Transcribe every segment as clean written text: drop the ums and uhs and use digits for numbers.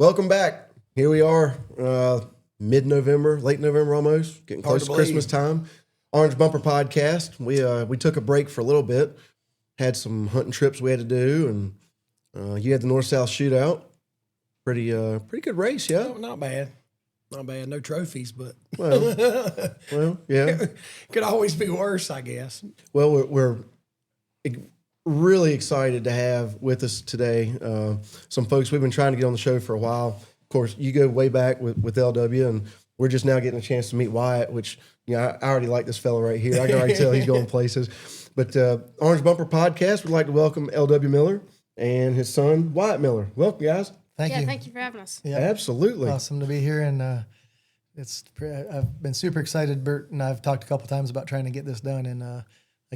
Welcome back. Here we are, mid-November, late November almost, getting close to Christmas time. Orange Bumper Podcast. We took a break for a little bit, had some hunting trips we had to do, and you had the North-South Shootout. Pretty good race, yeah? No, not bad. Not bad. No trophies, but well, yeah. Could always be worse, I guess. Well, we're really excited to have with us today some folks we've been trying to get on the show for a while. Of course, you go way back with LW, and we're just now getting a chance to meet Wyatt, which I already like this fella right here. I can already tell he's going places. But Orange Bumper Podcast would like to welcome LW Miller and his son, Wyatt Miller. Welcome, guys. Thank you. Thank you for having us. Yeah, absolutely. Awesome to be here. And I've been super excited. Burt and I've talked a couple times about trying to get this done. And I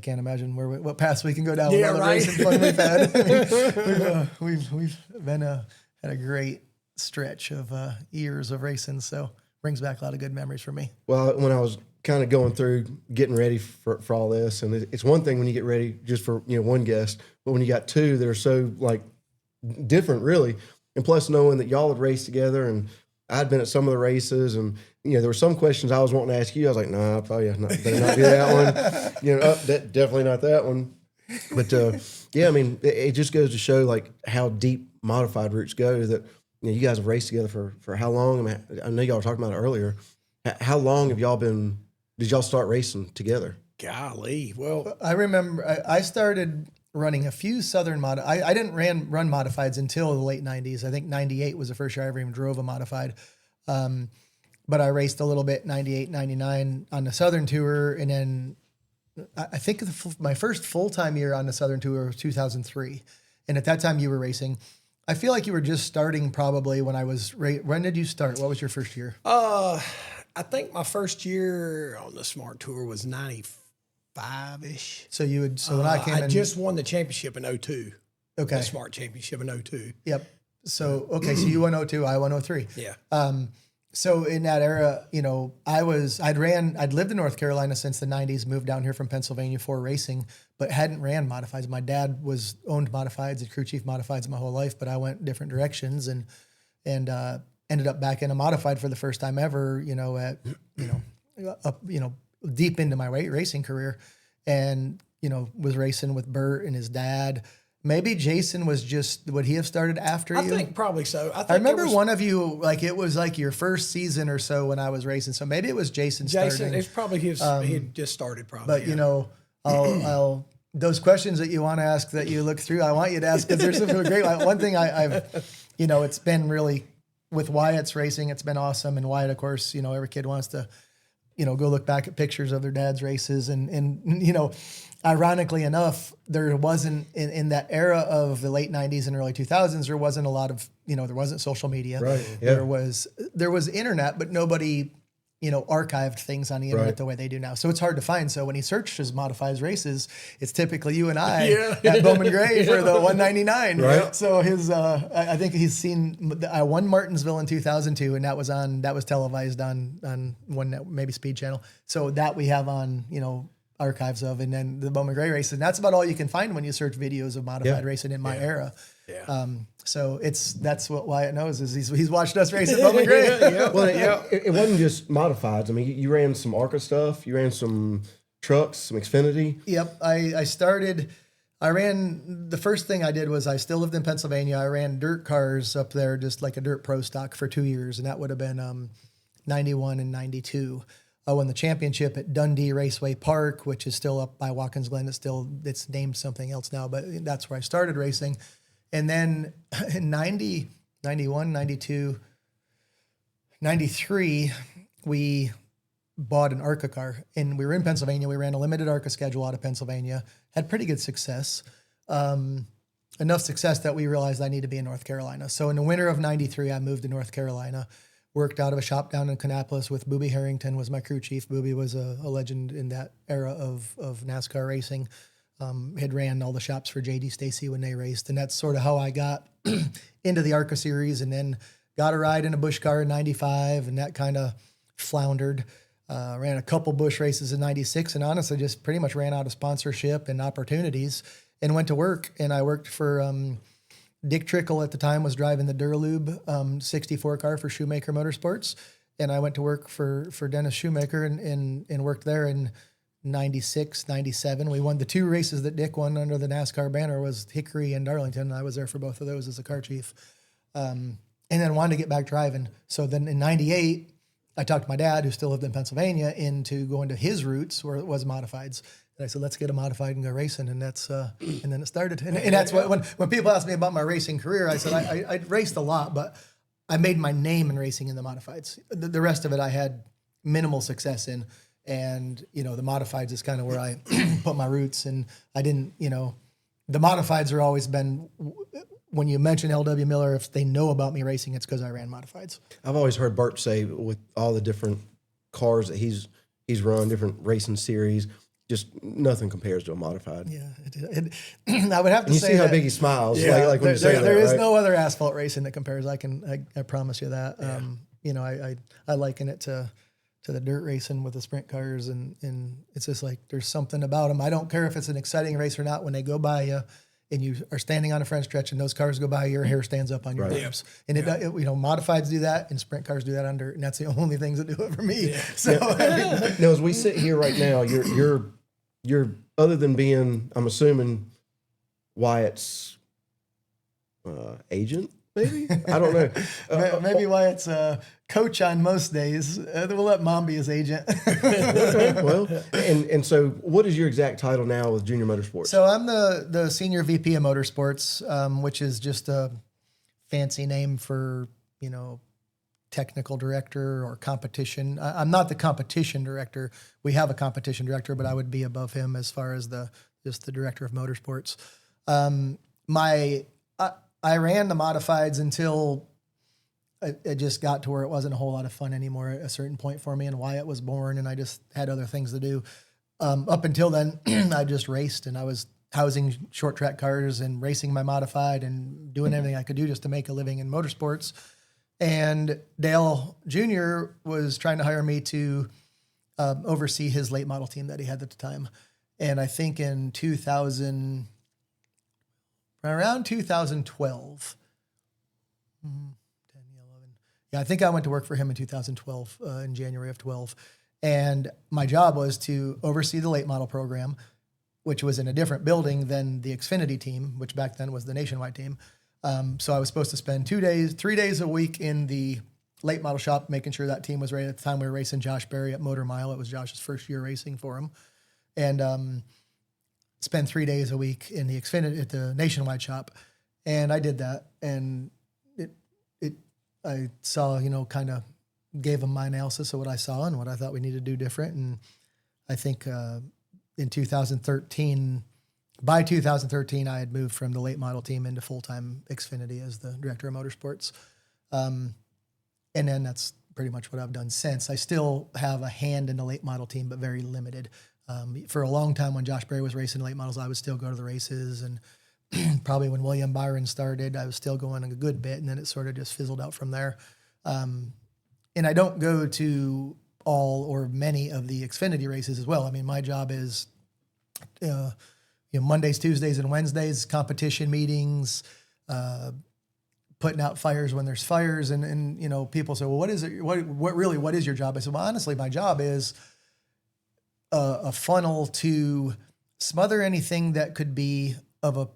can't imagine what paths we can go down with all the racing fun we've had. we've been had a great stretch of years of racing. So brings back a lot of good memories for me. Well, when I was kind of going through getting ready for all this, and it's one thing when you get ready just for one guest, but when you got two that are so like different, really. And plus knowing that y'all had raced together, and I'd been at some of the races, and there were some questions I was wanting to ask you. I was like, nah, probably better not do that one. Definitely not that one. But yeah, I mean, it just goes to show like how deep modified roots go. That you guys have raced together for how long? I mean, I know y'all were talking about it earlier. How long have y'all been? Did y'all start racing together? Golly, well, I remember I started running a few Southern I didn't run modifieds until the late 90s. I think 98 was the first year I ever even drove a modified. But I raced a little bit 98, 99 on the Southern Tour. And then I think my first full-time year on the Southern Tour was 2003. And at that time you were racing. I feel like you were just starting probably when I was, when did you start? What was your first year? I think my first year on the Smart Tour was 95-ish. So you would, so when I came in. I just won the championship in 02. Okay. The Smart Championship in 02. Yep. So, okay. So you won 02, I won 03. Yeah. So in that era, I'd lived in North Carolina since the 90s, moved down here from Pennsylvania for racing, but hadn't ran modifieds. My dad owned modifieds and crew chief modifieds my whole life, but I went different directions and ended up back in a modified for the first time ever, deep into my racing career, and, was racing with Burt and his dad. Maybe Jason was just, would he have started after you? I think probably so. I remember one of you, like it was like your first season or so when I was racing. So maybe it was Jason starting. It's probably he had just started probably. But I'll those questions that you want to ask that you look through, I want you to ask because there's some great. One thing I've it's been really with Wyatt's racing. It's been awesome, and Wyatt, of course, every kid wants to, go look back at pictures of their dad's races, and ironically enough, there wasn't in that era of the late 90s and early 2000s, there wasn't a lot of, there wasn't social media. Right. Yeah. There was internet, but nobody, archived things on the internet the way they do now. So it's hard to find. So when he searches modifies races, it's typically you and I at Bowman Gray for the 199. Right. So I think he's seen, I won Martinsville in 2002, and that was televised on one, maybe Speed Channel. So that we have on, archives of, and then the Bowman Gray race, and that's about all you can find when you search videos of modified racing in my era. Yeah. So that's what Wyatt knows is he's watched us race at Bowman Gray. Well, it wasn't just modifieds. I mean, you ran some ARCA stuff. You ran some trucks, some Xfinity. Yep. I ran, the first thing I did was I still lived in Pennsylvania. I ran dirt cars up there, just like a dirt pro stock for 2 years, and that would have been 91 and 92. I won the championship at Dundee Raceway Park, which is still up by Watkins Glen. It's named something else now, but that's where I started racing. And then in 90, 91, 92, 93, we bought an ARCA car, and we were in Pennsylvania. We ran a limited ARCA schedule out of Pennsylvania, had pretty good success, enough success that we realized I need to be in North Carolina. So in the winter of 93, I moved to North Carolina. Worked out of a shop down in Kannapolis with Booby Harrington was my crew chief. Booby was a legend in that era of NASCAR racing. Had ran all the shops for J.D. Stacy when they raced. And that's sort of how I got into the ARCA series, and then got a ride in a Busch car in 95, and that kind of floundered. Ran a couple Busch races in 96, and honestly just pretty much ran out of sponsorship and opportunities and went to work. And I worked for Dick Trickle at the time was driving the Duralube 64 car for Shoemaker Motorsports. And I went to work for Dennis Shoemaker and worked there in 96, 97. We won the 2 races that Dick won under the NASCAR banner was Hickory and Darlington. I was there for both of those as a car chief. And then wanted to get back driving. So then in 98, I talked to my dad, who still lived in Pennsylvania, into going to his roots where it was modifieds. And I said, let's get a modified and go racing. And that's, and then it started. And that's what, when people ask me about my racing career, I said, I raced a lot, but I made my name in racing in the modifieds. The rest of it I had minimal success in. And, the modifieds is kind of where I put my roots. And I didn't, the modifieds are always been, when you mention L.W. Miller, if they know about me racing, it's because I ran modifieds. I've always heard Burt say with all the different cars that he's run, different racing series, just nothing compares to a modified. Yeah, I would have to and you say see how that, big he smiles. Yeah, like when you say that, there is right? no other asphalt racing that compares. I promise you that. Yeah. I liken it to the dirt racing with the sprint cars, and it's just like there's something about them. I don't care if it's an exciting race or not. When they go by you, and you are standing on a front stretch, and those cars go by, your hair stands up on your arms. And modifieds do that, and sprint cars do that on dirt, and that's the only things that do it for me. Yeah. So now, as we sit here right now, you're other than being, I'm assuming, Wyatt's agent, maybe? I don't know. Maybe Wyatt's coach on most days. We'll let Mom be his agent. Okay, well, and so what is your exact title now with Junior Motorsports? So I'm the senior VP of Motorsports, which is just a fancy name for, technical director or competition. I'm not the competition director. We have a competition director, but I would be above him as far as the director of motorsports. I ran the modifieds until it just got to where it wasn't a whole lot of fun anymore at a certain point for me, and Wyatt was born, and I just had other things to do. Up until then, I just raced, and I was housing short track cars and racing my modified and doing everything I could do just to make a living in motorsports. And Dale Jr. was trying to hire me to oversee his late model team that he had at the time. And I think in around 2012, 10, 11. Yeah, I think I went to work for him in 2012, in January of 12. And my job was to oversee the late model program, which was in a different building than the Xfinity team, which back then was the nationwide team. So I was supposed to spend 3 days a week in the late model shop, making sure that team was ready. At the time we were racing Josh Berry at Motor Mile. It was Josh's first year racing for him. And spend 3 days a week in the Xfinity at the nationwide shop. And I did that. And I saw, kind of gave them my analysis of what I saw and what I thought we needed to do different. And I think in 2013, by 2013, I had moved from the late model team into full-time Xfinity as the director of motorsports. And then that's pretty much what I've done since. I still have a hand in the late model team, but very limited. For a long time when Josh Berry was racing late models, I would still go to the races. And probably when William Byron started, I was still going a good bit. And then it sort of just fizzled out from there. And I don't go to all or many of the Xfinity races as well. I mean, my job is Mondays, Tuesdays, and Wednesdays, competition meetings, putting out fires when there's fires. And people say, well, what is it? What is your job? I said, well, honestly, my job is a funnel to smother anything that could be of a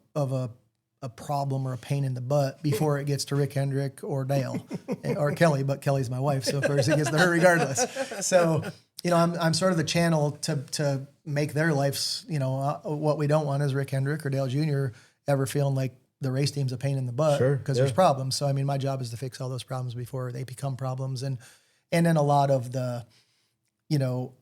problem or a pain in the butt before it gets to Rick Hendrick or Dale or Kelly, but Kelly's my wife. So of course it gets to her regardless. So, I'm sort of the channel to make their lives, what we don't want is Rick Hendrick or Dale Jr. ever feeling like the race team's a pain in the butt because there's problems. So, my job is to fix all those problems before they become problems. And then a lot of the,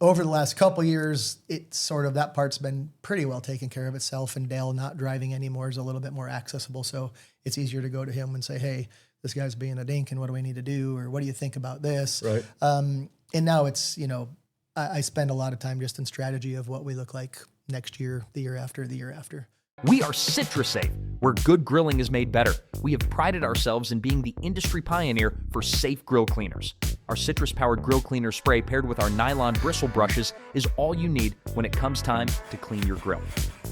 over the last couple of years, it's sort of that part's been pretty well taken care of itself, and Dale not driving anymore is a little bit more accessible. So it's easier to go to him and say, hey, this guy's being a dink and what do we need to do? Or what do you think about this? Right. And now it's, I spend a lot of time just in strategy of what we look like next year, the year after, the year after. We are Citrusafe, where good grilling is made better. We have prided ourselves in being the industry pioneer for safe grill cleaners. Our citrus-powered grill cleaner spray paired with our nylon bristle brushes is all you need when it comes time to clean your grill.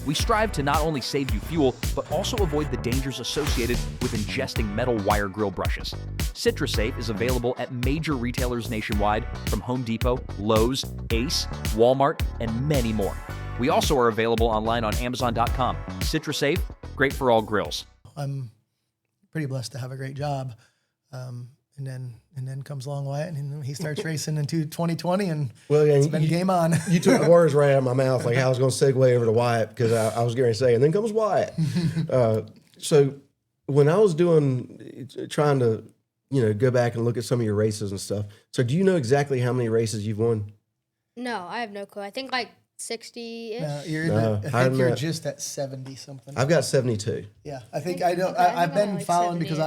We strive to not only save you fuel, but also avoid the dangers associated with ingesting metal wire grill brushes. Citrusafe is available at major retailers nationwide from Home Depot, Lowe's, Ace, Walmart, and many more. We also are available online on Amazon.com. Citrusafe, great for all grills. I'm pretty blessed to have a great job. And then comes along Wyatt, and he starts racing into 2020, and it's been game on. You took the words right out of my mouth, like how I was going to segue over to Wyatt, because I was going to say, and then comes Wyatt. So when I was trying to, go back and look at some of your races and stuff. So do you know exactly how many races you've won? No, I have no clue. I think like 60-ish. I think you're just at 70 something. I've got 72. Yeah, I think I know. I've been following because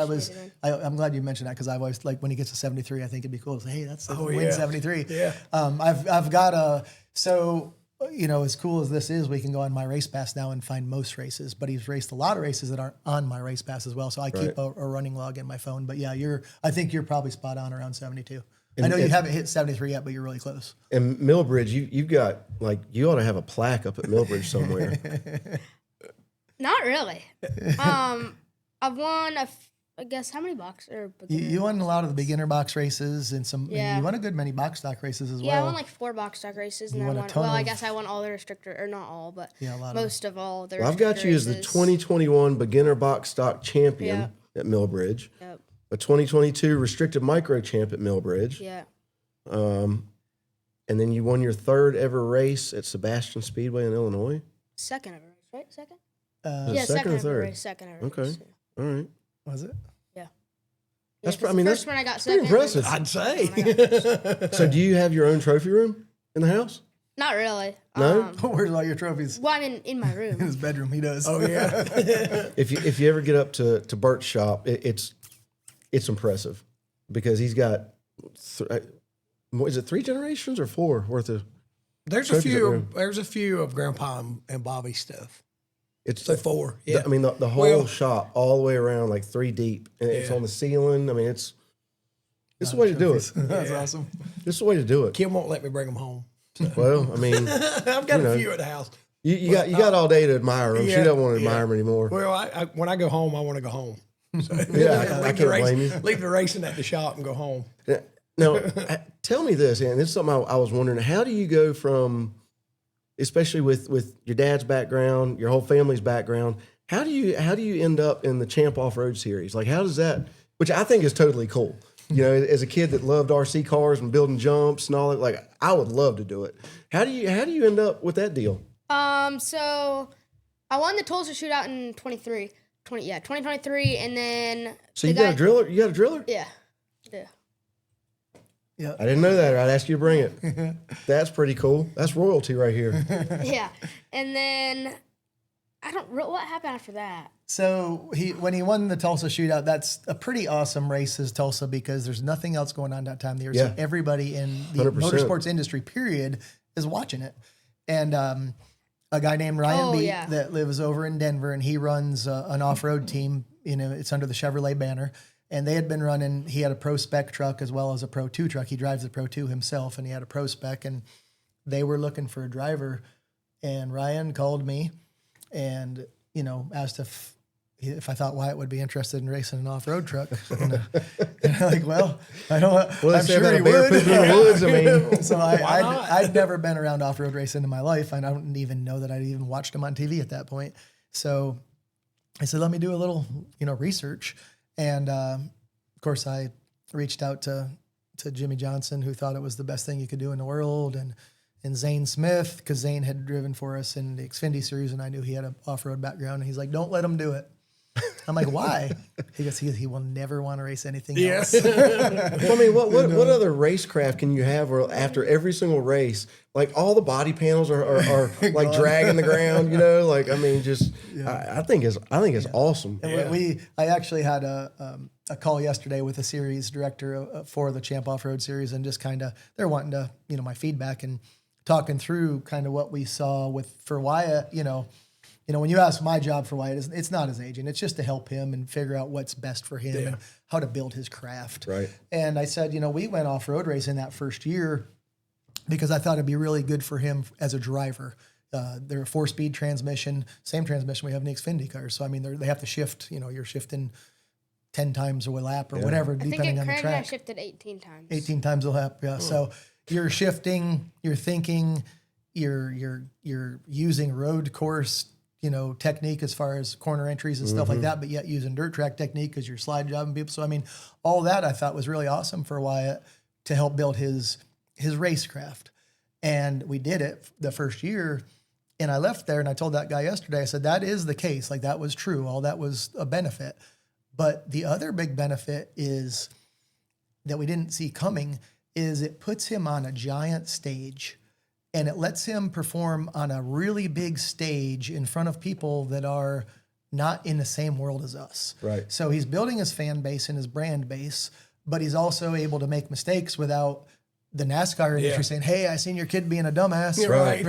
I'm glad you mentioned that, because I always like when he gets to 73. I think it'd be cool to say, hey, that's the win 73. Yeah. I've got as cool as this is, we can go on my race pass now and find most races. But he's raced a lot of races that aren't on my race pass as well. So I keep a running log in my phone. But yeah, I think you're probably spot on around 72. I know you haven't hit 73 yet, but you're really close. And Millbridge, you've got, you ought to have a plaque up at Millbridge somewhere. Not really. I've won, I guess, how many box? You won a lot of the beginner box races and some. Yeah. You won a good many box stock races as well. Yeah, I won like 4 box stock races. And I guess I won all the restrictor, or not all, but most of all the restrictor I've got you as the 2021 beginner box stock champion at Millbridge. Yep. A 2022 restricted micro champ at Millbridge. Yeah. And then you won your 3rd ever race at Sebastian Speedway in Illinois. Second ever race, right? Second? Second second or ever third? race. Second ever Okay. race. All right. Was it? Yeah. That's the that's first one I got pretty second. impressive. I'd say. So do you have your own trophy room in the house? Not really. No? Where's all your trophies? Well, I'm in my In room. his bedroom. He does. Oh yeah. If you ever get up to Burt's shop, it's impressive, because he's got is it 3 generations or 4 worth of? There's trophies at room. There's a few of Grandpa and Bobby's stuff. It's So 4. Yeah. the whole shop all the way around, like 3 deep, and it's on the ceiling. I mean, it's the way to do it. That's awesome. It's the way to do it. Kim won't let me bring them home. Well, I mean, I've got a few at the house. you got all day to admire them. She doesn't want to admire them anymore. Well, when I go home, I want to go home. So, Yeah, I can't blame you. Leave the racing at the shop and go home. Now, tell me this, and this is something I was wondering. How do you go from, especially with your dad's background, your whole family's background, how do you end up in the Champ Off-Road Series? Like, how does that, which I think is totally cool. As a kid that loved RC cars and building jumps and all that, like, I would love to do it. How do you end up with that deal? So I won the Tulsa shootout in 2023, and then. So you got a driller? You got a driller? Yeah. Yeah. I didn't know that. I'd ask you to bring it. That's pretty cool. That's royalty right here. Yeah, and then what happened after that? So when he won the Tulsa shootout, that's a pretty awesome race as Tulsa, because there's nothing else going on that time of the year. Yeah. So everybody in the 100%. motorsports industry, period, is watching it. And a guy named Ryan B that lives over in Denver, and he runs an off-road team. It's under the Chevrolet banner. And they had been running, he had a Pro Spec truck as well as a Pro 2 truck. He drives the Pro 2 himself, and he had a Pro Spec, and they were looking for a driver. And Ryan called me and, asked if I thought Wyatt would be interested in racing an off-road truck. And I'm like, well, I don't. Well, I'm sure he bear would. pooping in the woods. I mean, So I'd never been around off-road racing in my life, and I don't even know that I'd even watched him on TV at that point. So I said, let me do a little, research. And of course, I reached out to Jimmy Johnson, who thought it was the best thing you could do in the world, and Zane Smith, because Zane had driven for us in the Xfinity Series, and I knew he had an off-road background. And he's like, don't let him do it. I'm like, why? He goes, he will never want to race anything else. Well, I mean, what other racecraft can you have where after every single race, like all the body panels are like dragging the ground, Like, I mean, just I think it's awesome. And I actually had a call yesterday with a series director for the Champ Off-Road Series, and just kind of they're wanting to my feedback and talking through kind of what we saw for Wyatt, you know, when you ask my job for Wyatt, it's not his agent. It's just to help him and figure out what's best for him and how to build his craft. Right. And I said, you know, we went off-road racing that first year because I thought it'd be really good for him as a driver. They're a 4-speed transmission, same transmission we have in the Xfinity cars. So, I mean, they have to shift, you know, you're shifting 10 times a lap or whatever, depending on the track. I shifted 18 times. 18 times a lap, yeah. So you're shifting, you're thinking, you're using road course, you know, technique as far as corner entries and stuff like that, but yet using dirt track technique because you're slide jobbing people. So, I mean, all that I thought was really awesome for Wyatt to help build his racecraft. And we did it the first year. And I left there and I told that guy yesterday, I said, that is the case. Like, that was true. All that was a benefit. But the other big benefit is that we didn't see coming is it puts him on a giant stage and it lets him perform on a really big stage in front of people that are not in the same world as us. Right. So he's building his fan base and his brand base, but he's also able to make mistakes without the NASCAR industry saying, hey, I seen your kid being a dumbass. Right.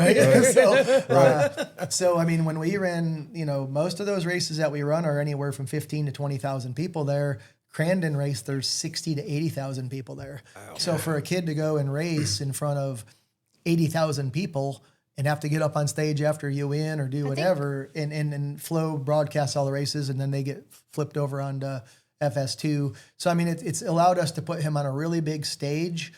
So, I mean, when we ran, you know, most of those races that we run are anywhere from 15 to 20,000 people there. Crandon race, there's 60 to 80,000 people there. Wow. So for a kid to go and race in front of 80,000 people and have to get up on stage after you win or do whatever and Flo broadcasts all the races and then they get flipped over onto FS2. So, I mean, it's allowed us to put him on a really big stage,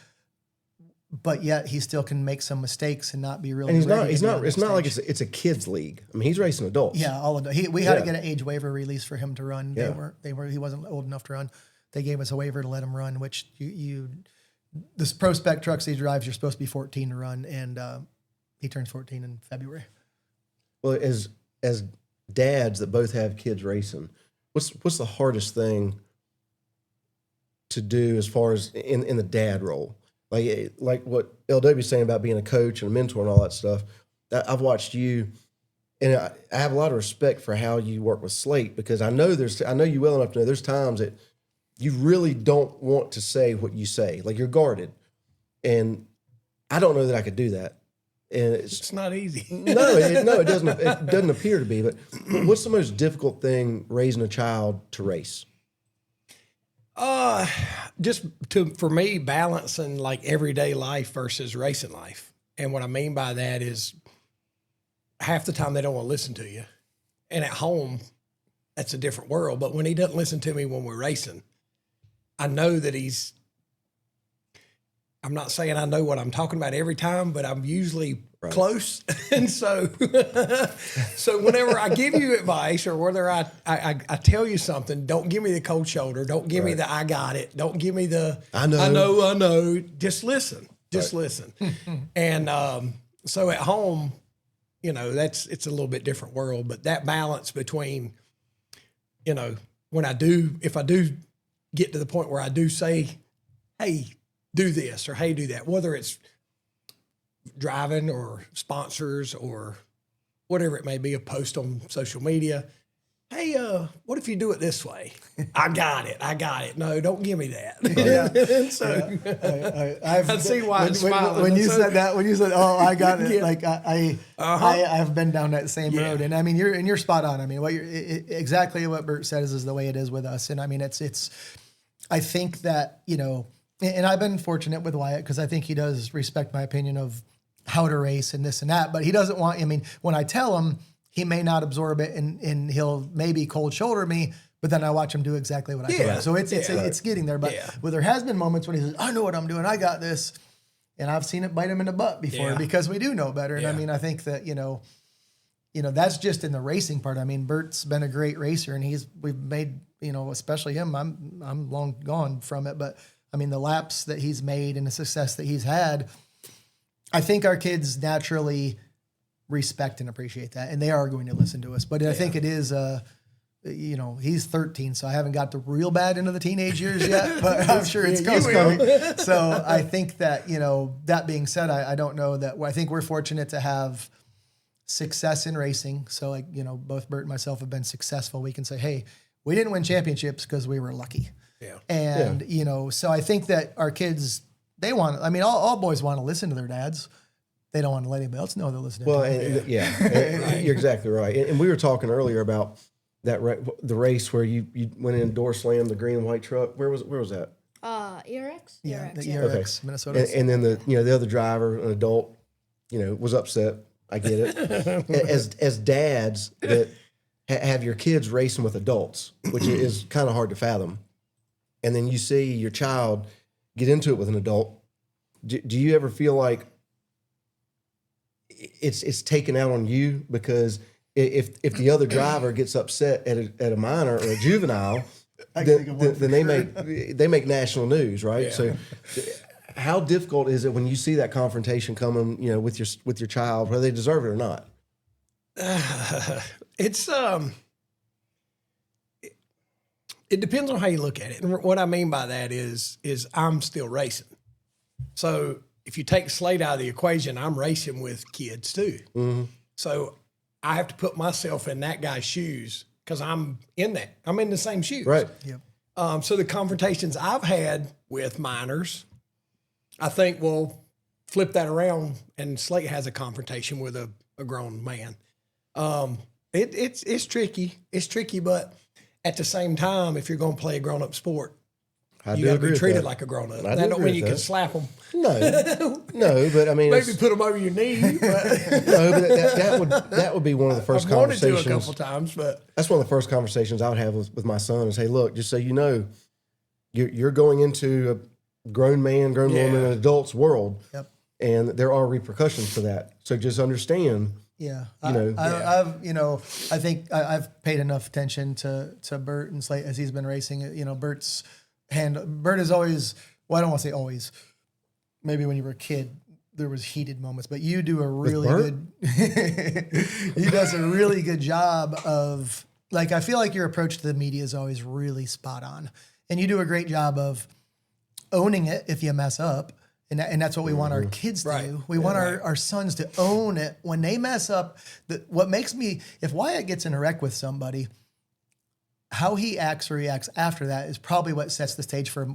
but yet he still can make some mistakes and not be really. And it's not like it's a kids league. I mean, he's racing adults. Yeah, all of it. We had to get an age waiver release for him to run. Yeah. He wasn't old enough to run. They gave us a waiver to let him run, which this pro spec trucks he drives, you're supposed to be 14 to run, and he turns 14 in February. Well, as dads that both have kids racing, what's the hardest thing to do as far as in the dad role? Like what LW is saying about being a coach and a mentor and all that stuff. I've watched you, and I have a lot of respect for how you work with Slate because I know you well enough to know there's times that you really don't want to say what you say. Like, you're guarded, and I don't know that I could do that. And It's not easy. No, it doesn't. It doesn't appear to be. But what's the most difficult thing raising a child to race? For me, balancing like everyday life versus racing life. And what I mean by that is half the time they don't want to listen to you. And at home, that's a different world. But when he doesn't listen to me when we're racing, I know that I'm not saying I know what I'm talking about every time, but I'm usually close. And so whenever I give you advice or whether I tell you something, don't give me the cold shoulder. Don't give me the I got it. Don't give me the I know. Just listen. Just listen. And so at home, you know, it's a little bit different world. But that balance between, you know, if I do get to the point where I do say, hey, do this or hey, do that, whether it's driving or sponsors or whatever it may be, a post on social media. Hey, what if you do it this way? I got it. No, don't give me that. Yeah. So I see why I'm smiling. When you said, oh, I got it. Like I've been down that same road, and I mean, you're spot on. I mean, exactly what Burt says is the way it is with us, and I mean, it's. I think that, you know, and I've been fortunate with Wyatt because I think he does respect my opinion of how to race and this and that, but he doesn't want. I mean, when I tell him, he may not absorb it, and he'll maybe cold shoulder me, but then I watch him do exactly what I tell him. So it's getting there. But there has been moments when he says, "I know what I'm doing. I got this," and I've seen it bite him in the butt before because we do know better. And I mean, I think that you know, that's just in the racing part. I mean, Burt's been a great racer, and we've made, you know, especially him. I'm long gone from it, but I mean, the laps that he's made and the success that he's had, I think our kids naturally respect and appreciate that, and they are going to listen to us. But I think it is, you know, he's 13, so I haven't got the real bad into the teenage years yet, but I'm sure it's coming. So I think that, you know, that being said, I don't know that. I think we're fortunate to have success in racing. So, like, you know, both Burt and myself have been successful. We can say, hey, we didn't win championships because we were lucky. Yeah. And, you know, so I think that our kids, they want, I mean, all boys want to listen to their dads. they don't want to let anybody else know they're listening. Well, to them. and you're exactly right. And we were talking earlier about that the race where you went in door slammed the green and white truck. Where was that? ERX? Yeah, the yeah. ERX, Minnesota. And then the other driver, an adult, was upset. I get it. As dads that have your kids racing with adults, which is kind of hard to fathom, and then you see your child get into it with an adult. Do you ever feel like it's taken out on you? Because if the other driver gets upset at a minor or a juvenile, then they make national news, right? Yeah. So, how difficult is it when you see that confrontation coming, with your child, whether they deserve it or not? It's it depends on how you look at it. And what I mean by that is I'm still racing. So if you take Slade out of the equation, I'm racing with kids too. Mm-hmm. So I have to put myself in that guy's shoes because I'm in that. I'm in the same shoes. Right. Yep. So the confrontations I've had with minors, I think we'll flip that around, and Slate has a confrontation with a grown man. It's tricky. It's tricky, but at the same time, if you're going to play a grown-up sport, you got to be treated like a grown-up. That don't mean you can slap them. No, but I mean, Maybe put them over your knee. But no, but that would be one of the first I've wanted conversations. to a couple times, but That's one of the first conversations I would have with my son is, hey, look, just so you know, you're going into a grown man, grown woman, an adult's world. Yep. And there are repercussions to that. So just understand. Yeah, I think I've paid enough attention to Burt and Slate as he's been racing. Burt is always, well, I don't want to say always. Maybe when you were a kid, there was heated moments, but you do a really good. He does a really good job of, like, I feel like your approach to the media is always really spot on, and you do a great job of owning it if you mess up. And that's what we want our kids to do. We want our sons to own it when they mess up. What makes me, if Wyatt gets in a wreck with somebody, how he acts or reacts after that is probably what sets the stage for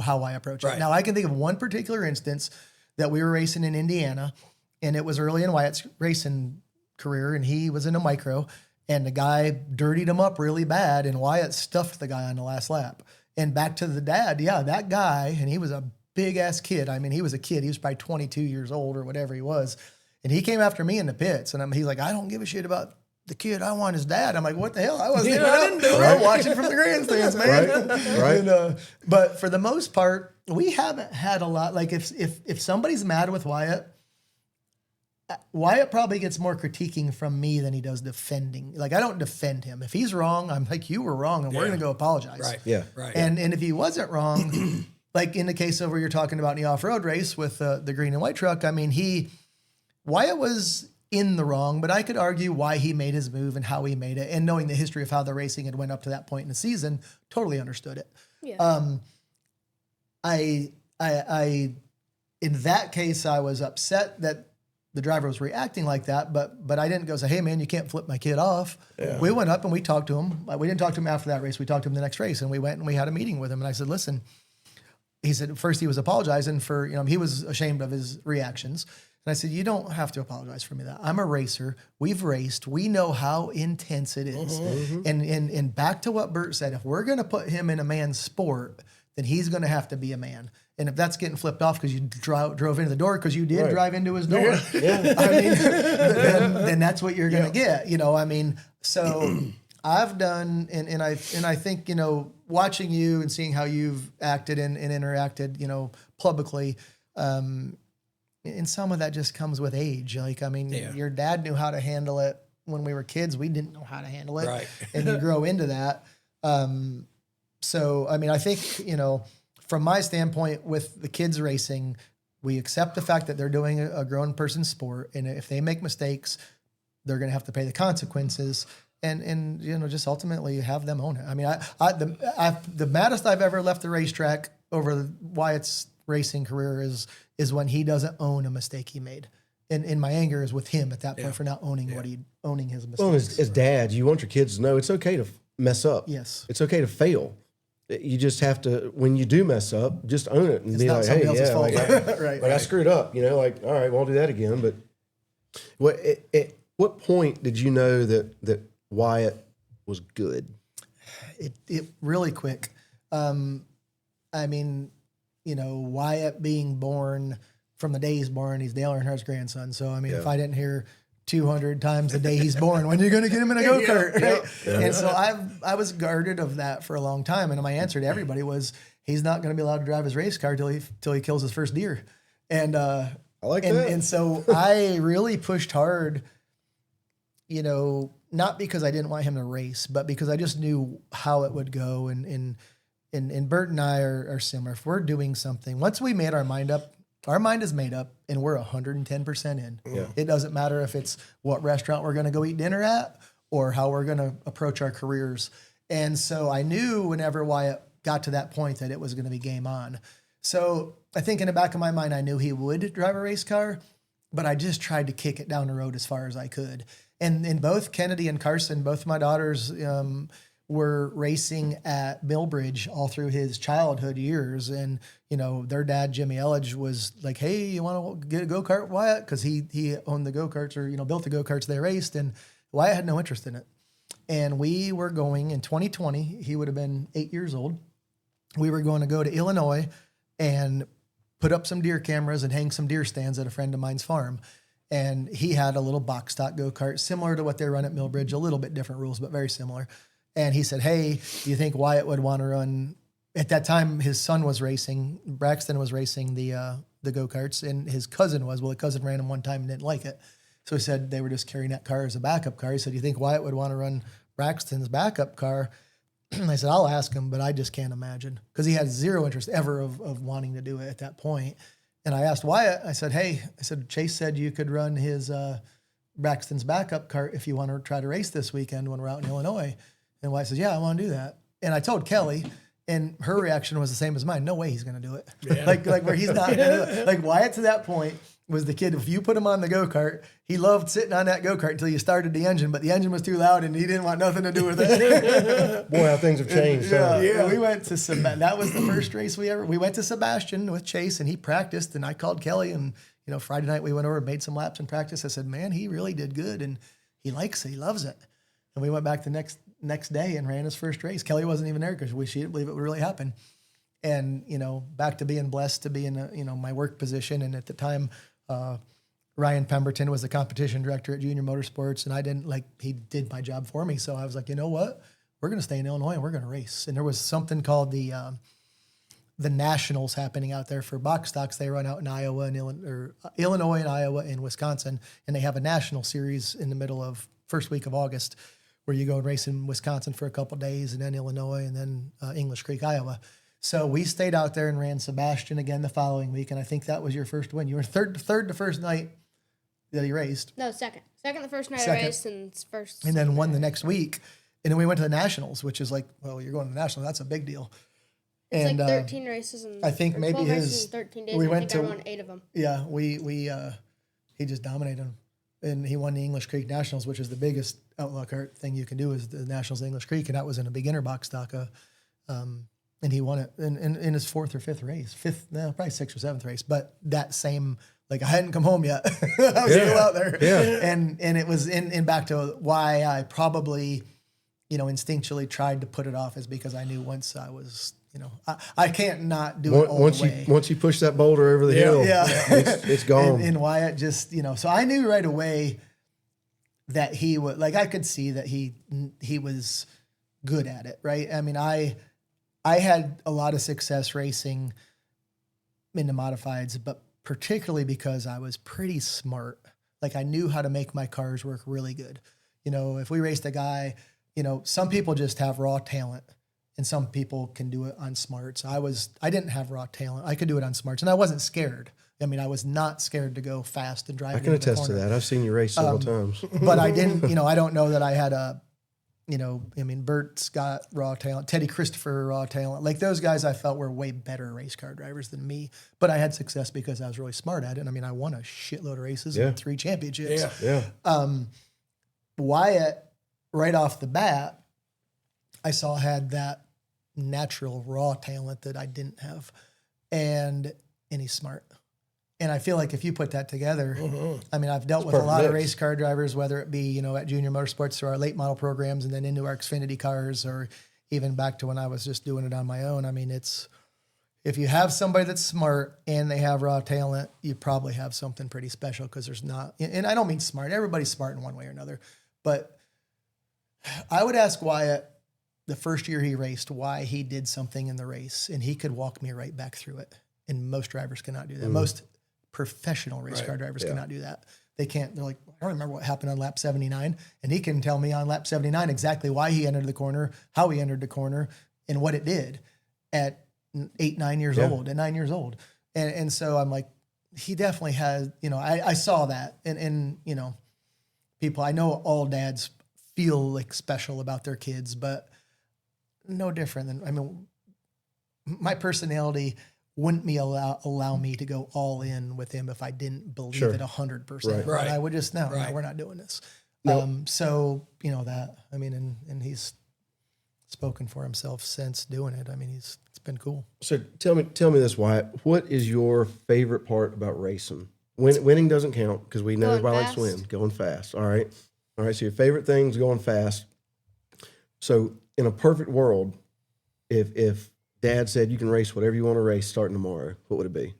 how I approach it. Now, I can think of one particular instance that we were racing in Indiana, and it was early in Wyatt's racing career, and he was in a micro, and the guy dirtied him up really bad, and Wyatt stuffed the guy on the last lap. And back to the dad, that guy, and he was a big-ass kid. I mean, he was a kid. He was probably 22 years old or whatever he was. And he came after me in the pits. And he's like, I don't give a shit about the kid. I want his dad. I'm like, what the hell? I wasn't I didn't do it. I'm watching from the grandstands, man. Right. And, but for the most part, we haven't had a lot. Like, if somebody's mad with Wyatt probably gets more critiquing from me than he does defending. Like, I don't defend him. If he's wrong, I'm like, you were wrong, and we're going to go apologize. Right. Yeah. Right. And if he wasn't wrong... Like in the case of where you're talking about in the off-road race with the green and white truck, I mean, Wyatt was in the wrong, but I could argue why he made his move and how he made it. And knowing the history of how the racing had went up to that point in the season, totally understood it. Yeah. I in that case, I was upset that the driver was reacting like that, but I didn't go say, hey man, you can't flip my kid off. Yeah. We went up and we talked to him. We didn't talk to him after that race. We talked to him the next race, and we went and we had a meeting with him. And I said, listen, he said, first he was apologizing for, he was ashamed of his reactions. And I said, you don't have to apologize for me that. I'm a racer. We've raced. We know how intense it is. Mm-hmm. And back to what Burt said, if we're going to put him in a man's sport, then he's going to have to be a man. And if that's getting flipped off because you drove into the door, because you did drive into his door, I mean, then that's what you're going to get. So I've done, and I think, watching you and seeing how you've acted and interacted, publicly, and some of that just comes with age. Like, your dad knew how to handle it when we were kids. We didn't know how to handle it. Right. And you grow into that. So, I think, from my standpoint with the kids racing, we accept the fact that they're doing a grown person sport. And if they make mistakes, they're going to have to pay the consequences. And just ultimately have them own it. The maddest I've ever left the racetrack over Wyatt's racing career is when he doesn't own a mistake he made. And my anger is with him at that point for not owning his mistakes. Well, as dads, you want your kids to know it's okay to mess up. Yes. It's okay to fail. you just have to, when you do mess up, just own it and It's be not like, somebody hey, else's yeah, fault. like, Right. I screwed up, you know, like, all right, won't do that again. But at what point did you know that Wyatt was good? It really quick. I mean, you know, Wyatt being born, from the day he's born, he's Dale Earnhardt's grandson. So, I mean, if I didn't hear 200 times the day he's born, when are you going to get him in a go-kart? Right? And so I was guarded of that for a long time. And my answer to everybody was, he's not going to be allowed to drive his race car till he kills his first deer. And I like that. And so I really pushed hard, you know, not because I didn't want him to race, but because I just knew how it would go. And Burt and I are similar. If we're doing something, once we made our mind up, our mind is made up and we're 110% in. Yeah. It doesn't matter if it's what restaurant we're going to go eat dinner at or how we're going to approach our careers. And so I knew whenever Wyatt got to that point that it was going to be game on. So I think in the back of my mind, I knew he would drive a race car, but I just tried to kick it down the road as far as I could. And in both Kennedy and Carson, both of my daughters were racing at Millbridge all through his childhood years. And, you know, their dad, Jimmy Elledge, was like, hey, you want to get a go-kart, Wyatt? Because he owned the go-karts, or, you know, built the go-karts they raced. And Wyatt had no interest in it. And we were going in 2020, he would have been 8 years old. We were going to go to Illinois and put up some deer cameras and hang some deer stands at a friend of mine's farm. And he had a little box stock go-kart, similar to what they run at Millbridge, a little bit different rules, but very similar. And he said, hey, do you think Wyatt would want to run? At that time, his son was racing. Braxton was racing the go-karts, and his cousin was. Well, the cousin ran him one time and didn't like it. So he said they were just carrying that car as a backup car. He said, do you think Wyatt would want to run Braxton's backup car? I said, I'll ask him, but I just can't imagine. Because he had zero interest ever of wanting to do it at that point. And I asked Wyatt, I said, hey, Chase said you could run his Braxton's backup cart if you want to try to race this weekend when we're out in Illinois. And Wyatt says, yeah, I want to do that. And I told Kelly, and her reaction was the same as mine. No way he's going to do it. Yeah. like where he's not going to do it. Like Wyatt to that point was the kid, if you put him on the go-kart, he loved sitting on that go-kart until you started the engine, but the engine was too loud and he didn't want nothing to do with it. Boy, how things have changed. Yeah, we went to that was the first race we went to Sebastian with Chase, and he practiced, and I called Kelly, and, you know, Friday night we went over and made some laps in practice. I said, man, he really did good, and he likes it. He loves it. And we went back the next day and ran his first race. Kelly wasn't even there because she didn't believe it would really happen. And, you know, back to being blessed to be in my work position. And at the time, Ryan Pemberton was the competition director at Junior Motorsports, and he did my job for me. So I was like, you know what? We're going to stay in Illinois and we're going to race. And there was something called the Nationals happening out there for box stocks. They run out in Iowa and Illinois and Iowa and Wisconsin. And they have a national series in the middle of first week of August, where you go and race in Wisconsin for a couple of days, and then Illinois, and then English Creek, Iowa. So we stayed out there and ran Sebastian again the following week, and I think that was your first win. You were third the first night that he raced. No, second. Second the first night I raced, and first. And then won the next week. And then we went to the Nationals, which is like, well, you're going to the Nationals. That's a big deal. It's and like 13 races in I think maybe 12 races his in 13 days. we I went think to I won 8 of them. Yeah, he just dominated him. And he won the English Creek Nationals, which is the biggest outlaw kart thing you can do, is the Nationals English Creek, and that was in a beginner box stock. And he won it in his fourth or fifth race, probably sixth or seventh race. But that same, like, I hadn't come home yet. I was still out there. Yeah. And it was in back to why I probably, you know, instinctually tried to put it off, is because I knew once I was, you know, I can't not do it all the way. Once you push that boulder over the hill, it's gone. And Wyatt just, you know, so I knew right away that he would, like, I could see that he was good at it, right? I mean, I had a lot of success racing in the modifieds, but particularly because I was pretty smart. Like, I knew how to make my cars work really good. You know, if we raced a guy, you know, some people just have raw talent, and some people can do it on smarts. I didn't have raw talent. I could do it on smarts, and I wasn't scared. I mean, I was not scared to go fast and drive. I can attest to that. I've seen you race several times. But I didn't, you know, I don't know that I had a, you know, I mean, Burt's got raw talent, Teddy Christopher, raw talent. Like, those guys I felt were way better race car drivers than me. But I had success because I was really smart at it. And I mean, I won a shitload of races and 3 championships. Yeah. Wyatt, right off the bat, I saw had that natural raw talent that I didn't have. And he's smart. And I feel like if you put that together, I mean, I've dealt with a lot of race car drivers, whether it be, you know, at Junior Motorsports or our late model programs and then into our Xfinity cars, or even back to when I was just doing it on my own. I mean, if you have somebody that's smart and they have raw talent, you probably have something pretty special, because there's not, and I don't mean smart, everybody's smart in one way or another, but I would ask Wyatt the first year he raced why he did something in the race, and he could walk me right back through it. And most drivers cannot do that. Most professional race car drivers cannot do that. They can't. They're like, I don't remember what happened on lap 79. And he can tell me on lap 79 exactly why he entered the corner, how he entered the corner, and what it did at 8, 9 years old, at 9 years old. And so I'm like, he definitely has, you know, I saw that. And, you know, people, I know all dads feel like special about their kids, but no different than, I mean, my personality wouldn't allow me to go all in with him if I didn't believe it 100%. Right. I would just, no, we're not doing this. So, you know, that, I mean, and he's spoken for himself since doing it. I mean, it's been cool. So tell me this, Wyatt. What is your favorite part about racing? Winning doesn't count, because we know everybody likes to win. Going fast. All right. So your favorite thing's going fast. So in a perfect world, if Dad said you can race whatever you want to race starting tomorrow, what would it be?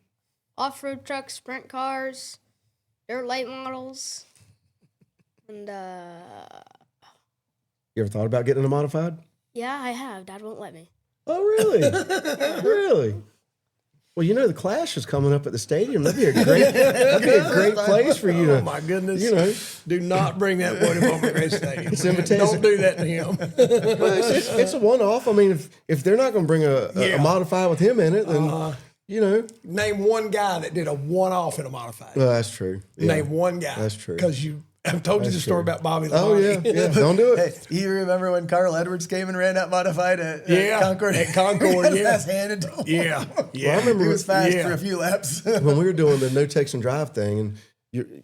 Off-road trucks, sprint cars, dirt late models, and You ever thought about getting a modified? yeah, I have. Dad won't let me. Oh, really? Really? Well, you know, the Clash is coming up at the stadium. That'd be a great place for you to. Oh my goodness! You know, do not bring that boy to Bowman Race Stadium. It's invitation. Don't do that to him. Well, it's a one-off. I mean, if they're not going to bring a modified with him in it, then you know. Name one guy that did a one-off in a modified. Well, that's true. Yeah. Name one guy. That's true. Because I've told you the story about Bobby Lamont. Oh yeah. Don't do it. Hey, you remember when Carl Edwards came and ran that modified at Concord? At Concord, He got his hand into him. Yeah. Well, I remember He was fast for a few laps. when we were doing the no takes and drive thing, and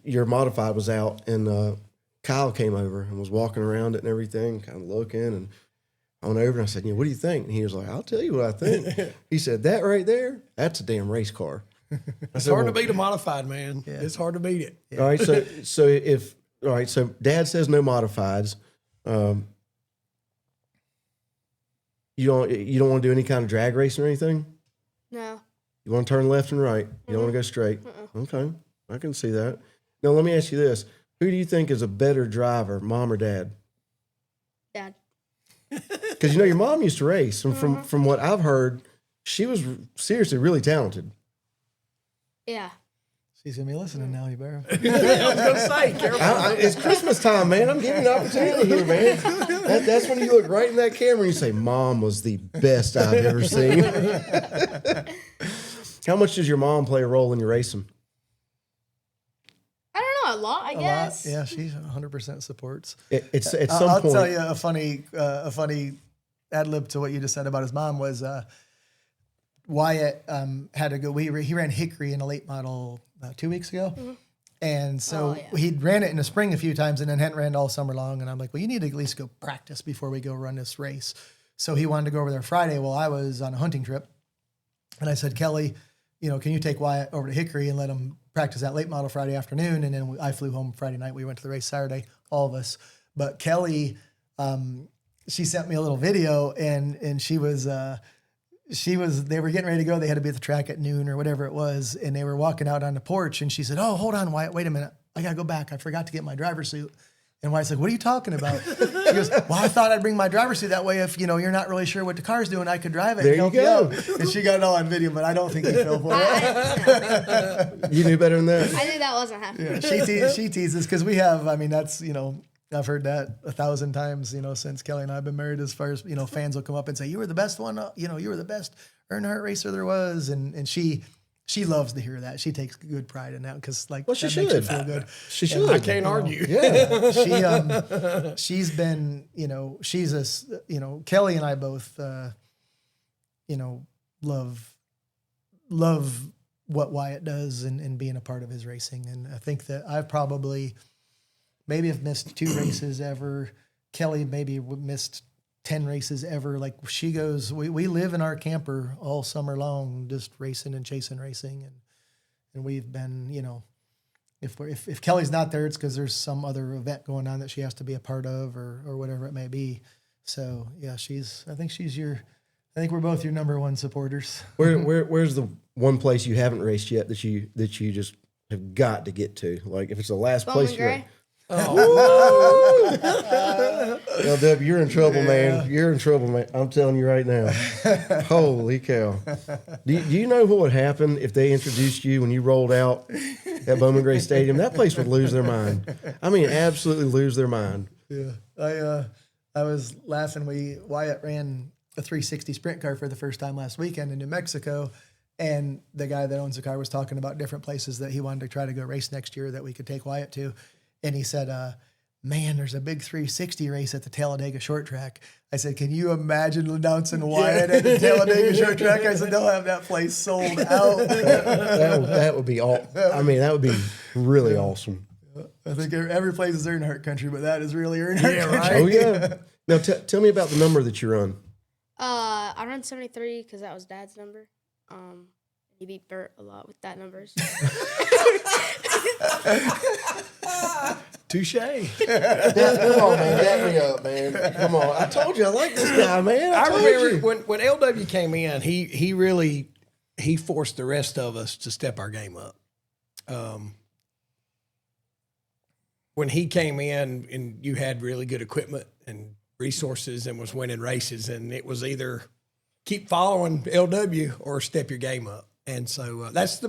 your modified was out, and Kyle came over and was walking around it and everything, kind of looking, and I went over and I said, what do you think? And he was like, I'll tell you what I think. He said, that right there, that's a damn race car. It's hard to beat a modified, man. Yeah. It's hard to beat it. All right, so Dad says no modifieds. You don't want to do any kind of drag racing or anything? No. You want to turn left and right. You don't want to go straight. Okay, I can see that. Now let me ask you this: who do you think is a better driver, Mom or Dad? Dad. Because you know your mom used to race, and from what I've heard, she was seriously really talented. Yeah. She's going to be listening now, you better. I was going to say, careful. It's Christmas time, man. I'm giving you an opportunity here, man. That's when you look right in that camera and you say, Mom was the best I've ever seen. How much does your mom play a role in your racing? I don't know, a lot, I guess. Yeah, she's 100% supports. It's at some point. I'll tell you a funny ad lib to what you just said about his mom was Wyatt had to go. He ran Hickory in a late model 2 weeks ago. And so he'd ran it in the spring a few times and then hadn't ran it all summer long. And I'm like, well, you need to at least go practice before we go run this race. So he wanted to go over there Friday while I was on a hunting trip. And I said, Kelly, can you take Wyatt over to Hickory and let him practice that late model Friday afternoon? And then I flew home Friday night. We went to the race Saturday, all of us. But Kelly, she sent me a little video and they were getting ready to go. They had to be at the track at noon or whatever it was. And they were walking out on the porch and she said, oh, hold on, Wyatt, wait a minute. I got to go back. I forgot to get my driver's suit. And Wyatt's like, what are you talking about? She goes, well, I thought I'd bring my driver's suit. That way, if, you're not really sure what the car's doing, I could drive it. There you go. And she got it all on video, but I don't think he fell for it. You knew better than that? I knew that wasn't happening. Yeah, she teases because we have, that's, I've heard that 1,000 times, since Kelly and I have been married, as far as, fans will come up and say, you were the best one, you were the best Earnhardt racer there was. And she loves to hear that. She takes good pride in that because, that makes her feel good. She should. I can't argue. Yeah. She's been, Kelly and I both, love what Wyatt does and being a part of his racing. And I think that I've maybe have missed 2 races ever. Kelly maybe missed 10 races ever. Like she goes, we live in our camper all summer long, just racing and chasing racing. And we've been, you know, if Kelly's not there, it's because there's some other event going on that she has to be a part of or whatever it may be. So yeah, I think we're both your number one supporters. Where's the one place you haven't raced yet that you just have got to get to? Like if it's the last place you're at. LW, you're in trouble, man. You're in trouble, man. I'm telling you right now. Holy cow. Do you know what would happen if they introduced you when you rolled out at Bowman Gray Stadium? That place would lose their mind. I mean, absolutely lose their mind. Yeah. I was laughing. Wyatt ran a 360 sprint car for the first time last weekend in New Mexico. And the guy that owns the car was talking about different places that he wanted to try to go race next year that we could take Wyatt to. And he said, man, there's a big 360 race at the Talladega short track. I said, can you imagine announcing Wyatt at the Talladega short track? I said, they'll have that place sold out. That would be all. I mean, that would be really awesome. I think every place is Earnhardt country, but that is really Earnhardt country. Right. Oh, yeah. Now, tell me about the number that you run. I run 73 because that was Dad's number. He beat Burt a lot with that numbers. Touche. Come on, man. Back me up, man. Come on. I told you I like this guy, man. I told remember you. when LW came in, he really forced the rest of us to step our game up. When he came in and you had really good equipment and resources and was winning races, and it was either keep following LW or step your game up. And so that's the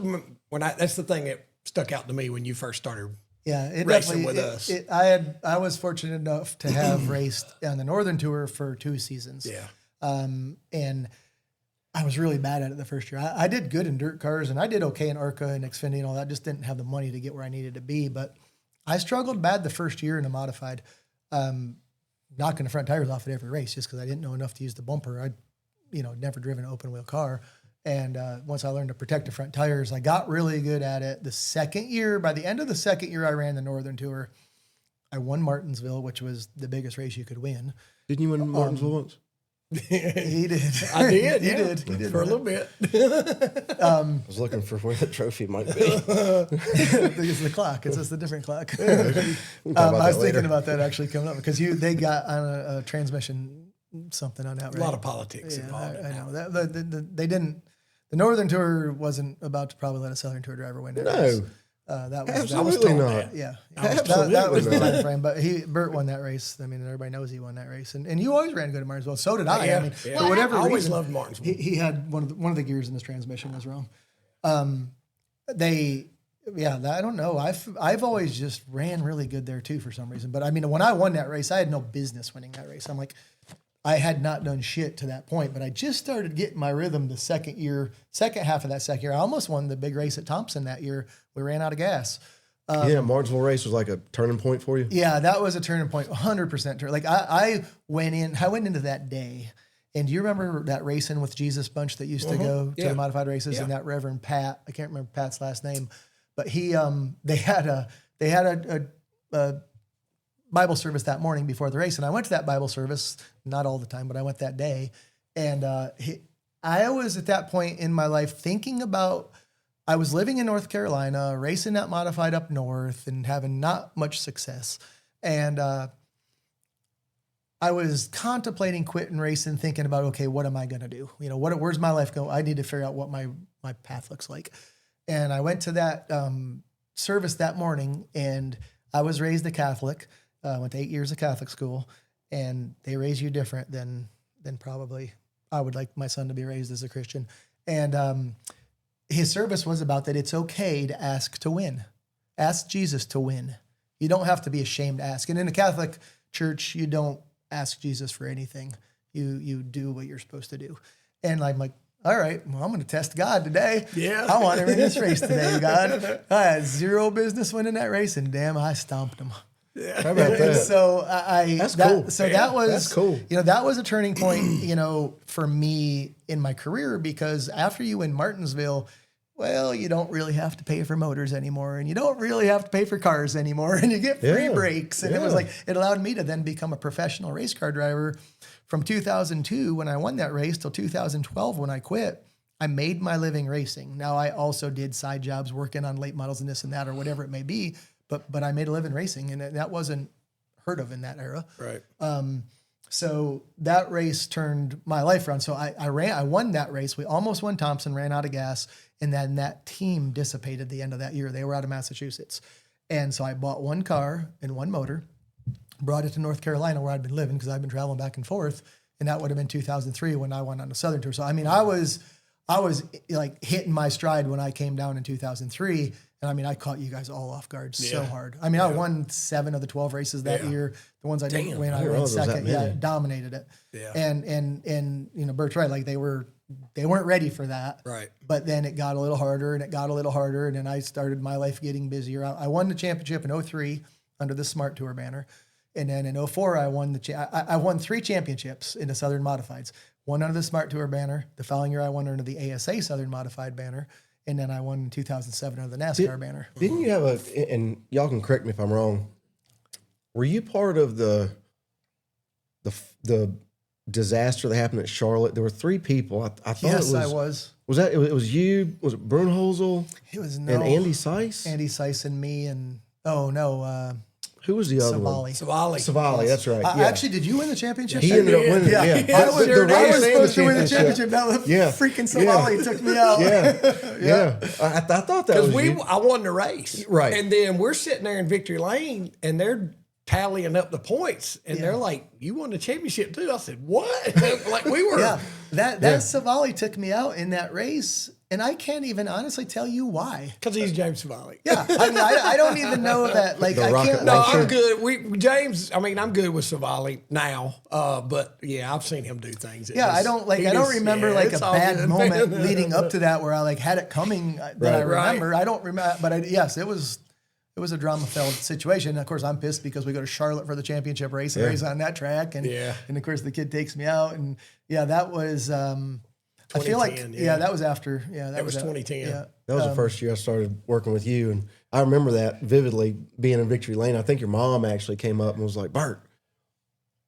thing that stuck out to me when you first started. Yeah, it racing definitely, with us. I was fortunate enough to have raced on the Northern Tour for 2 seasons. Yeah. And I was really bad at it the first year. I did good in dirt cars, and I did okay in ARCA and Xfinity and all that. Just didn't have the money to get where I needed to be. But I struggled bad the first year in a modified, knocking the front tires off at every race just because I didn't know enough to use the bumper. I'd never driven an open wheel car. And once I learned to protect the front tires, I got really good at it. The second year, by the end of the second year I ran the Northern Tour, I won Martinsville, which was the biggest race you could win. Didn't you win Martinsville once? He did. I did. He yeah. did. He did for a little bit. I was looking for where the trophy might be. It's the clock. It's just a different clock. I was thinking about that actually coming up because they got on a transmission something on that. Right? A lot of politics involved. I know that they didn't. The Northern Tour wasn't about to probably let a Southern Tour driver win that race. That was Absolutely not. Yeah, Absolutely that was the not. time frame. But Burt won that race. I mean, everybody knows he won that race, and you always ran good at Martinsville. So did I. Yeah, I mean, yeah. for whatever I always reason, loved Martinsville. he had one of the gears in his transmission was wrong. I don't know. I've always just ran really good there too for some reason. But I mean, when I won that race, I had no business winning that race. I'm like, I had not done shit to that point, but I just started getting my rhythm the second half of that second year. I almost won the big race at Thompson that year. We ran out of gas. Martinsville race was like a turning point for you. Yeah, that was a turning point, 100% turn. Like I went into that day, and do you remember that racing with Jesus bunch that used to go to the modified races, and that Reverend Pat, I can't remember Pat's last name, but they had a Bible service that morning before the race, and I went to that Bible service, not all the time, but I went that day, and I was at that point in my life thinking about. I was living in North Carolina, racing that modified up north and having not much success. And I was contemplating quitting racing, thinking about, okay, what am I going to do? Where's my life going? I need to figure out what my path looks like. And I went to that service that morning, and I was raised a Catholic, went to 8 years of Catholic school, and they raise you different than probably I would like my son to be raised as a Christian. And his service was about that it's okay to ask to win. Ask Jesus to win. You don't have to be ashamed to ask. And in a Catholic church, you don't ask Jesus for anything. You do what you're supposed to do. And I'm like, all right, well, I'm going to test God today. Yeah. I want to win this race today, God. I had zero business winning that race, and damn, I stomped him. Yeah. How about that? So That's cool. So that was that's cool. That was a turning point, for me in my career, because after you win Martinsville, well, you don't really have to pay for motors anymore, and you don't really have to pay for cars anymore, and you get free brakes. And it was like, it allowed me to then become a professional race car driver from 2002 when I won that race till 2012 when I quit. I made my living racing. Now I also did side jobs working on late models and this and that or whatever it may be, but I made a living racing, and that wasn't heard of in that era. Right. So that race turned my life around. So I won that race. We almost won Thompson, ran out of gas, and then that team dissipated the end of that year. They were out of Massachusetts. And so I bought one car and one motor, brought it to North Carolina where I'd been living because I've been traveling back and forth. And that would have been 2003 when I went on the Southern Tour. So, I mean, I was like hitting my stride when I came down in 2003. And I mean, I caught you guys all off guard so hard. I mean, I won 7 of the 12 races that year. The ones I didn't win, I ran second. Yeah, dominated it. Yeah. And you know, Burt's right. Like they weren't ready for that. Right. But then it got a little harder and it got a little harder. And then I started my life getting busier. I won the championship in 2003 under the Smart Tour banner. And then in 2004, I won I won 3 championships in the Southern Modifieds. One under the Smart Tour banner. The following year, I won under the ASA Southern Modified banner. And then I won in 2007 under the NASCAR banner. Didn't you have and y'all can correct me if I'm wrong, were you part of the disaster that happened at Charlotte? There were 3 people. I thought yes, it was. I was. Was that, it was you, was it Brunholzel? It was and Andy Seiss? Andy Seiss and me and, who was the other one? Savali, that's right. Actually, did you win the championship? He ended up winning. Yeah. I was supposed to win the championship. That was freaking Savali took me out. I thought that was you. I won the race. Right. And then we're sitting there in victory lane and they're tallying up the points and they're like, you won the championship too? I said, what? Like we were. Yeah. That Savali took me out in that race. And I can't even honestly tell you why. Because he's James Savali. Yeah, I mean, I don't even know that. Like, I can't. No, I'm good. James. I mean, I'm good with Savali now. But yeah, I've seen him do things. I don't remember like a bad moment leading up to that where I like had it coming that I remember. I don't remember, but yes, it was a drama-filled situation. And of course, I'm pissed because we go to Charlotte for the championship race and race on that track, and of course the kid takes me out, and that was. I feel like, that was after. Yeah, that was 2010. Yeah. That was the first year I started working with you. And I remember that vividly being in Victory Lane. I think your mom actually came up and was like, Burt,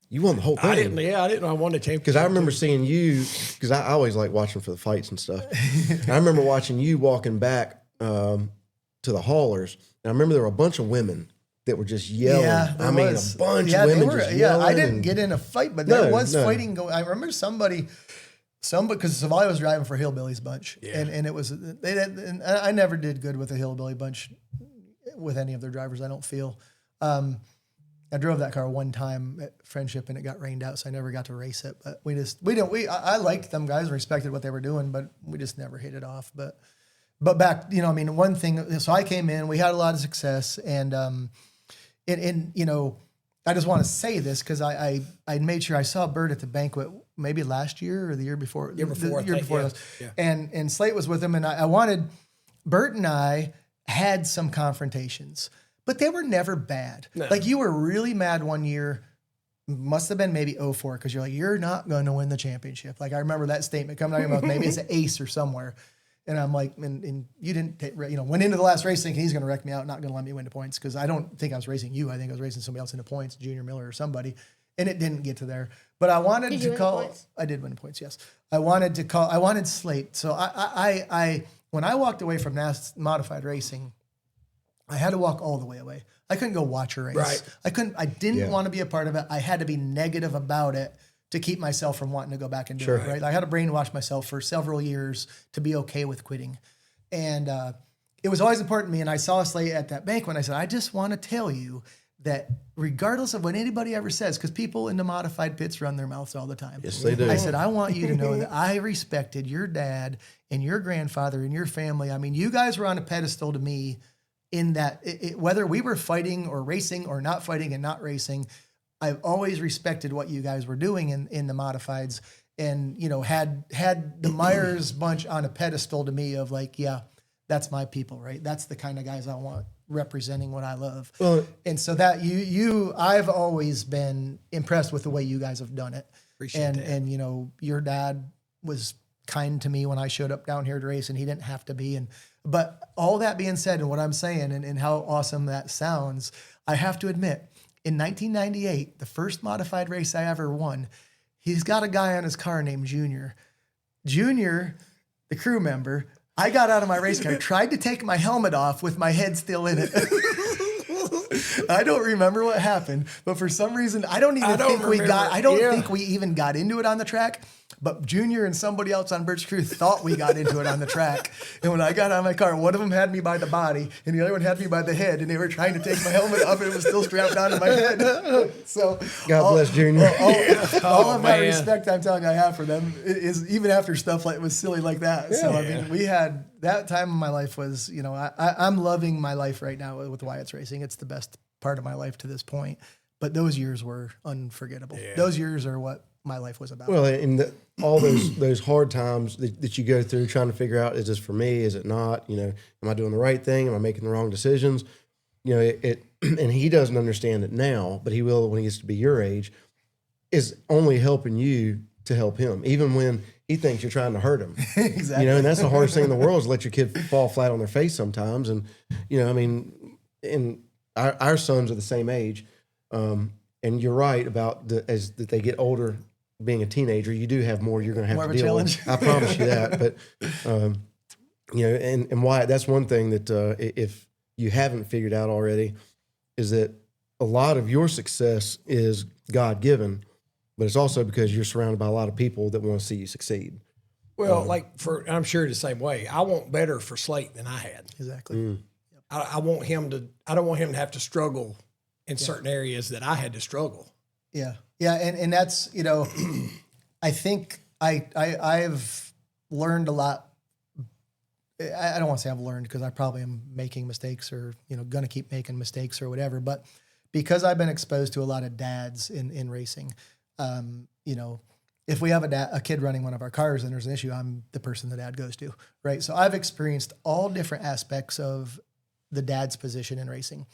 you won the whole thing. I didn't know I won the championship. Because I remember seeing you, because I always like watching for the fights and stuff. And I remember watching you walking back to the haulers. And I remember there were a bunch of women that were just yelling. Yeah, a bunch of women just yelling. I didn't get in a fight, but there was fighting going. I remember somebody because Savali was driving for Hillbillies bunch, and it was and I never did good with a Hillbilly bunch with any of their drivers. I don't feel. I drove that car one time at Friendship and it got rained out, so I never got to race it. But I liked them guys, respected what they were doing, but we just never hit it off. But back, one thing. So I came in, we had a lot of success, and I just want to say this because I made sure I saw Burt at the banquet maybe last year or the year before. Year before. Yeah. And Slate was with him, and I wanted Burt and I had some confrontations, but they were never bad. No. Like you were really mad one year, must have been maybe 2004, because you're like, you're not going to win the championship. Like I remember that statement coming out of your mouth. Maybe it's an ace or somewhere. And I'm like, and you didn't, went into the last race thinking he's going to wreck me out, not going to let me win the points, because I don't think I was racing you. I think I was racing somebody else in the points, Junior Miller or somebody, and it didn't get to there. But I wanted to call. I did win the points, yes. I wanted Slate. So I when I walked away from modified racing, I had to walk all the way away. I couldn't go watch a race. Right. I didn't want to be a part of it. I had to be negative about it to keep myself from wanting to go back and do it, right? I had to brainwash myself for several years to be okay with quitting. And it was always important to me. And I saw Slate at that bank when I said, I just want to tell you that regardless of what anybody ever says, because people in the modified pits run their mouths all the time. Yes, they do. I said, I want you to know that I respected your dad and your grandfather and your family. I mean, you guys were on a pedestal to me in that whether we were fighting or racing or not fighting and not racing, I've always respected what you guys were doing in the modifieds, and had the Myers bunch on a pedestal to me of like, yeah, that's my people, right? That's the kind of guys I want representing what I love. Well, and so that I've always been impressed with the way you guys have done it. Appreciate that. And your dad was kind to me when I showed up down here to race, and he didn't have to be. But all that being said, and what I'm saying, and how awesome that sounds, I have to admit, in 1998, the first modified race I ever won, he's got a guy on his car named Junior. Junior, the crew member, I got out of my race car, tried to take my helmet off with my head still in it. I don't remember what happened, but for some reason, I don't think we even got into it on the track. But Junior and somebody else on Burt's crew thought we got into it on the track. And when I got out of my car, one of them had me by the body and the other one had me by the head, and they were trying to take my helmet off and it was still strapped onto my head. So God bless Junior. All of that respect I'm telling you I have for them is even after stuff like was silly like that. Yeah. So I mean, we had that time in my life was, you know, I'm loving my life right now with Wyatt's racing. It's the best part of my life to this point. But those years were unforgettable. Yeah. Those years are what my life was about. Well, and all those hard times that you go through trying to figure out, is this for me? Is it not? You know, am I doing the right thing? Am I making the wrong decisions? You know, and he doesn't understand it now, but he will when he gets to be your age, is only helping you to help him, even when he thinks you're trying to hurt him. Exactly. You know, and that's the hardest thing in the world, is let your kid fall flat on their face sometimes. And, you know, I mean, and our sons are the same age. And you're right about as that they get older, being a teenager, you do have more you're going to have to deal with. I promise you that. But, you know, and Wyatt, that's one thing that if you haven't figured out already, is that a lot of your success is God-given, but it's also because you're surrounded by a lot of people that want to see you succeed. Well, I'm sure the same way. I want better for Slate than I had. Exactly. I want him to. I don't want him to have to struggle in certain areas that I had to struggle. Yeah. Yeah. And that's, you know, I think I've learned a lot. I don't want to say I've learned, because I probably am making mistakes, or, you know, going to keep making mistakes or whatever. But because I've been exposed to a lot of dads in racing, you know, if we have a kid running one of our cars and there's an issue, I'm the person the dad goes to, right? So I've experienced all different aspects of the dad's position in racing.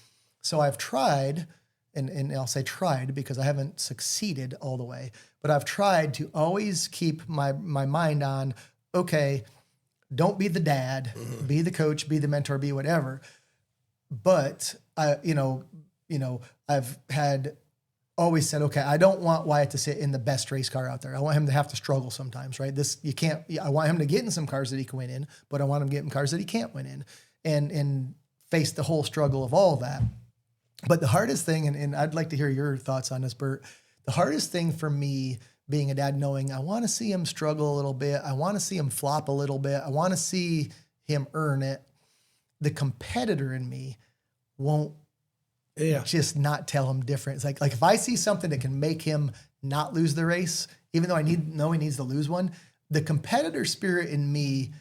So I've tried, and I'll say tried because I haven't succeeded all the way, but I've tried to always keep my mind on, okay, don't be the dad, be the coach, be the mentor, be whatever. But I've always said, okay, I don't want Wyatt to sit in the best race car out there. I want him to have to struggle sometimes, right? I want him to get in some cars that he can win in, but I want him to get in cars that he can't win in, and face the whole struggle of all that. But the hardest thing, and I'd like to hear your thoughts on this, Burt, the hardest thing for me being a dad, knowing I want to see him struggle a little bit, I want to see him flop a little bit, I want to see him earn it. The competitor in me won't just not tell him different. It's like if I see something that can make him not lose the race, even though know he needs to lose one, the competitor spirit in me,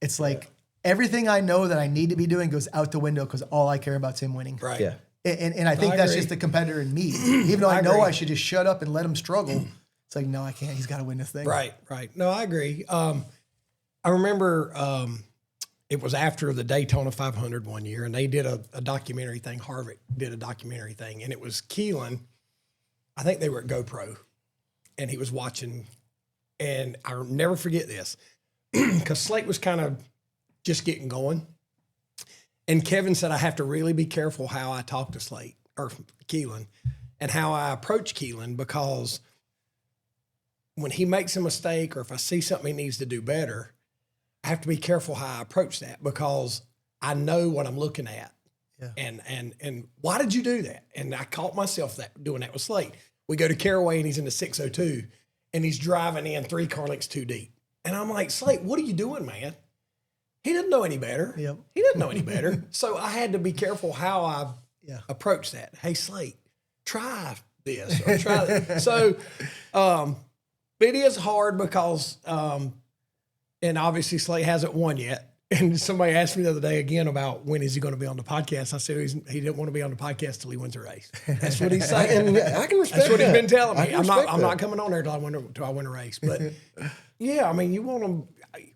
it's like everything I know that I need to be doing goes out the window, because all I care about is him winning. Right. Yeah. And I think that's just the competitor in me. Even though I know I should just shut up and let him struggle, it's like, no, I can't. He's got to win this thing. Right. No, I agree. I remember it was after the Daytona 500 one year, and they did a documentary thing. Harvick did a documentary thing, and it was Keelan. I think they were at GoPro, and he was watching, and I'll never forget this, because Slate was kind of just getting going. And Kevin said, I have to really be careful how I talk to Slate, or Keelan, and how I approach Keelan, because when he makes a mistake, or if I see something he needs to do better, I have to be careful how I approach that, because I know what I'm looking at. Yeah. And why did you do that? And I caught myself doing that with Slate. We go to Caraway and he's in the 602 and he's driving in 3 car lengths too deep. And I'm like, Slate, what are you doing, man? He doesn't know any better. Yep. He doesn't know any better. So I had to be careful how I approach that. Hey, Slate, try this or try that. So it is hard because, and obviously Slate hasn't won yet. And somebody asked me the other day again about when is he going to be on the podcast. I said he didn't want to be on the podcast till he wins a race. That's what he's saying. And I can respect That's what that. he's been telling me. I'm that. not coming on there till I win a race. But yeah, I mean, you want them.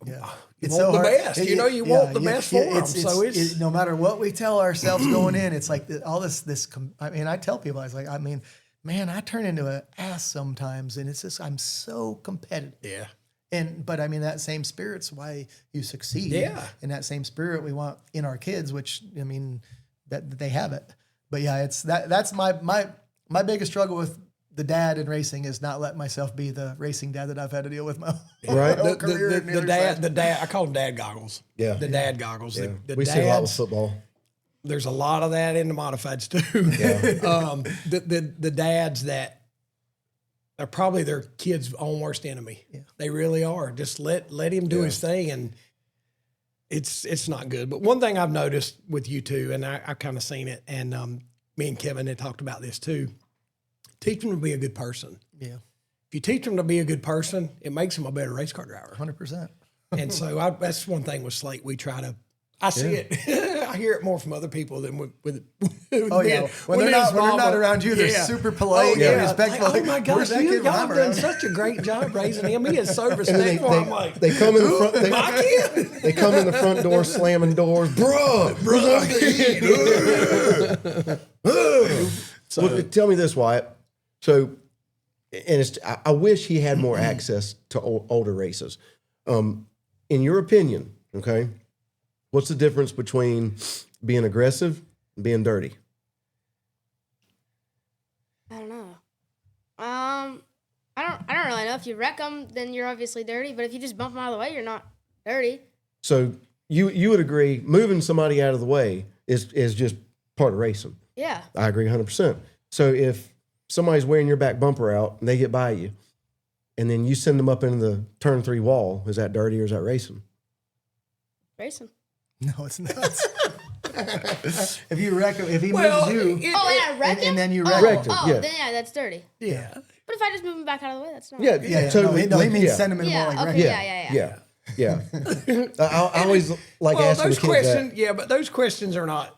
You It's want so the hard. best. You want the best for them. So it's no matter what we tell ourselves going in, it's like all this. I mean, I tell people, I mean, man, I turn into an ass sometimes, and it's just I'm so competitive. Yeah. But I mean, that same spirit's why you succeed. Yeah. And that same spirit we want in our kids, which, I mean, that they have it. But yeah, that's my biggest struggle with the dad in racing is not letting myself be the racing dad that I've had to deal with my whole career. The dad, I call them dad goggles. Yeah. The dad goggles. Yeah. The We see a lot with dads, football. there's a lot of that in the modifieds too. Yeah. The dads that are probably their kid's own worst enemy. Yeah. They really are. Just let him do his thing, and it's not good. But one thing I've noticed with you two, and I've kind of seen it, and me and Kevin had talked about this too. Teach them to be a good person. Yeah. If you teach them to be a good person, it makes them a better race car driver. 100%. And so that's one thing with Slate. We try to. I see it. I hear it more from other people than with Oh yeah, when they're not around you, they're super polite and respectful. Like, oh my gosh, y'all have done such a great job raising him. He is so respectful. I'm like, they come in the front. my kid. They come in the front door, slamming doors, bro. Well, tell me this, Wyatt. So, and I wish he had more access to older races. In your opinion, okay, what's the difference between being aggressive and being dirty? I don't know. I don't really know. If you wreck them, then you're obviously dirty. But if you just bump them out of the way, you're not dirty. So you would agree moving somebody out of the way is just part of racing. Yeah. I agree 100%. So if somebody's wearing your back bumper out and they get by you, and then you send them up into the turn 3 wall, is that dirty or is that racing? Racing. No, it's not. If you wreck him, if he moves you, And I wreck him? and then you Wrecked him, yeah. Then yeah, that's dirty. Yeah. But if I just move him back out of the way, that's not. yeah. Totally. No, he means Yeah. send him in the Yeah, wall like okay, wreck. Yeah. I always like asking those the kids questions. that. Yeah, but those questions are not.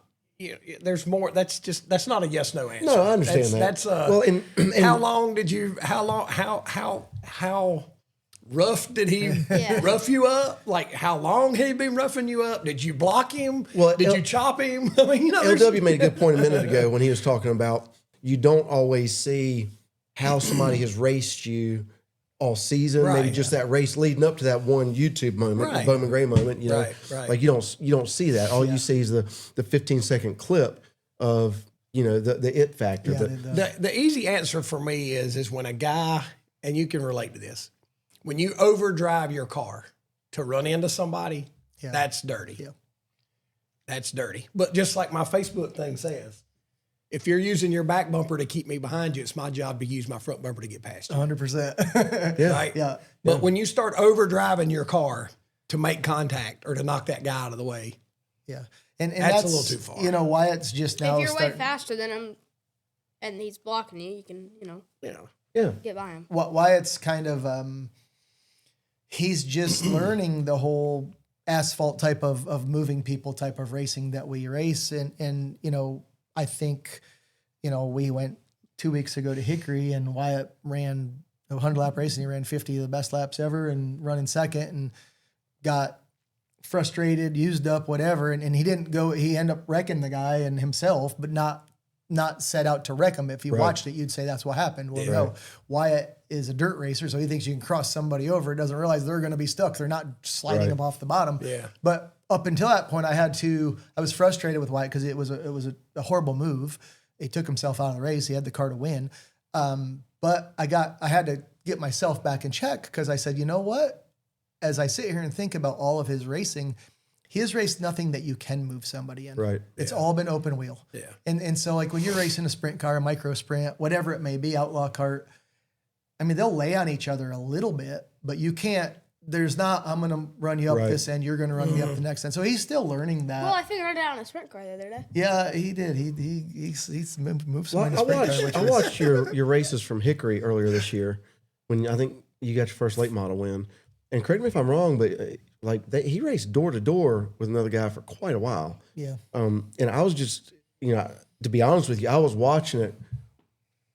There's more. That's not a yes no answer. No, I understand that. That's well, and how long did you? How rough did he rough you up? Like how long had he been roughing you up? Did you block him? Well, did you chop him? I mean, LW made a good point a minute ago when he was talking about you don't always see how somebody has raced you all season. Right. Maybe just that race leading up to that one YouTube moment, Right. Bowman Gray moment. You know, Right. like you don't see that. All you see is the 15-second clip of the it factor. Yeah, The easy answer for me is when a guy, and you can relate to this, when you overdrive your car to run into somebody, that's dirty. Yeah. That's dirty. But just like my Facebook thing says, if you're using your back bumper to keep me behind you, it's my job to use my front bumper to get past you. 100%. Right? Yeah. But when you start overdriving your car to make contact or to knock that guy out of the way, Yeah. And that's a little too far. Wyatt's just now If you're way faster than him, and he's blocking you, you can get by him. Wyatt's kind of he's just learning the whole asphalt type of moving people type of racing that we race, and I think we went 2 weeks ago to Hickory, and Wyatt ran a 100-lap race, and he ran 50 of the best laps ever and running second, and got frustrated, used up, whatever, and he didn't go. He ended up wrecking the guy and himself, but not set out to wreck him. If you watched it, you'd say that's what happened. Well, no, Wyatt is a dirt racer, so he thinks you can cross somebody over. Doesn't realize they're going to be stuck. They're not sliding them off the bottom. Yeah. But up until that point, I was frustrated with Wyatt because it was a horrible move. He took himself out of the race. He had the car to win. But I had to get myself back in check because I said, you know what? As I sit here and think about all of his racing, he has raced nothing that you can move somebody in. Right. It's all been open wheel. Yeah. And so like when you're racing a sprint car, a micro sprint, whatever it may be, outlaw kart, I mean, they'll lay on each other a little bit, but you can't, there's not, I'm going to run you up this end, you're going to run me up the next end. So he's still learning that. Well, I figured it out in a sprint car the other day. Yeah, he did. He's moved some in the sprint car. I watched your races from Hickory earlier this year when I think you got your first late model win. And correct me if I'm wrong, but he raced door to door with another guy for quite a while. Yeah. And I was just, to be honest with you, I was watching it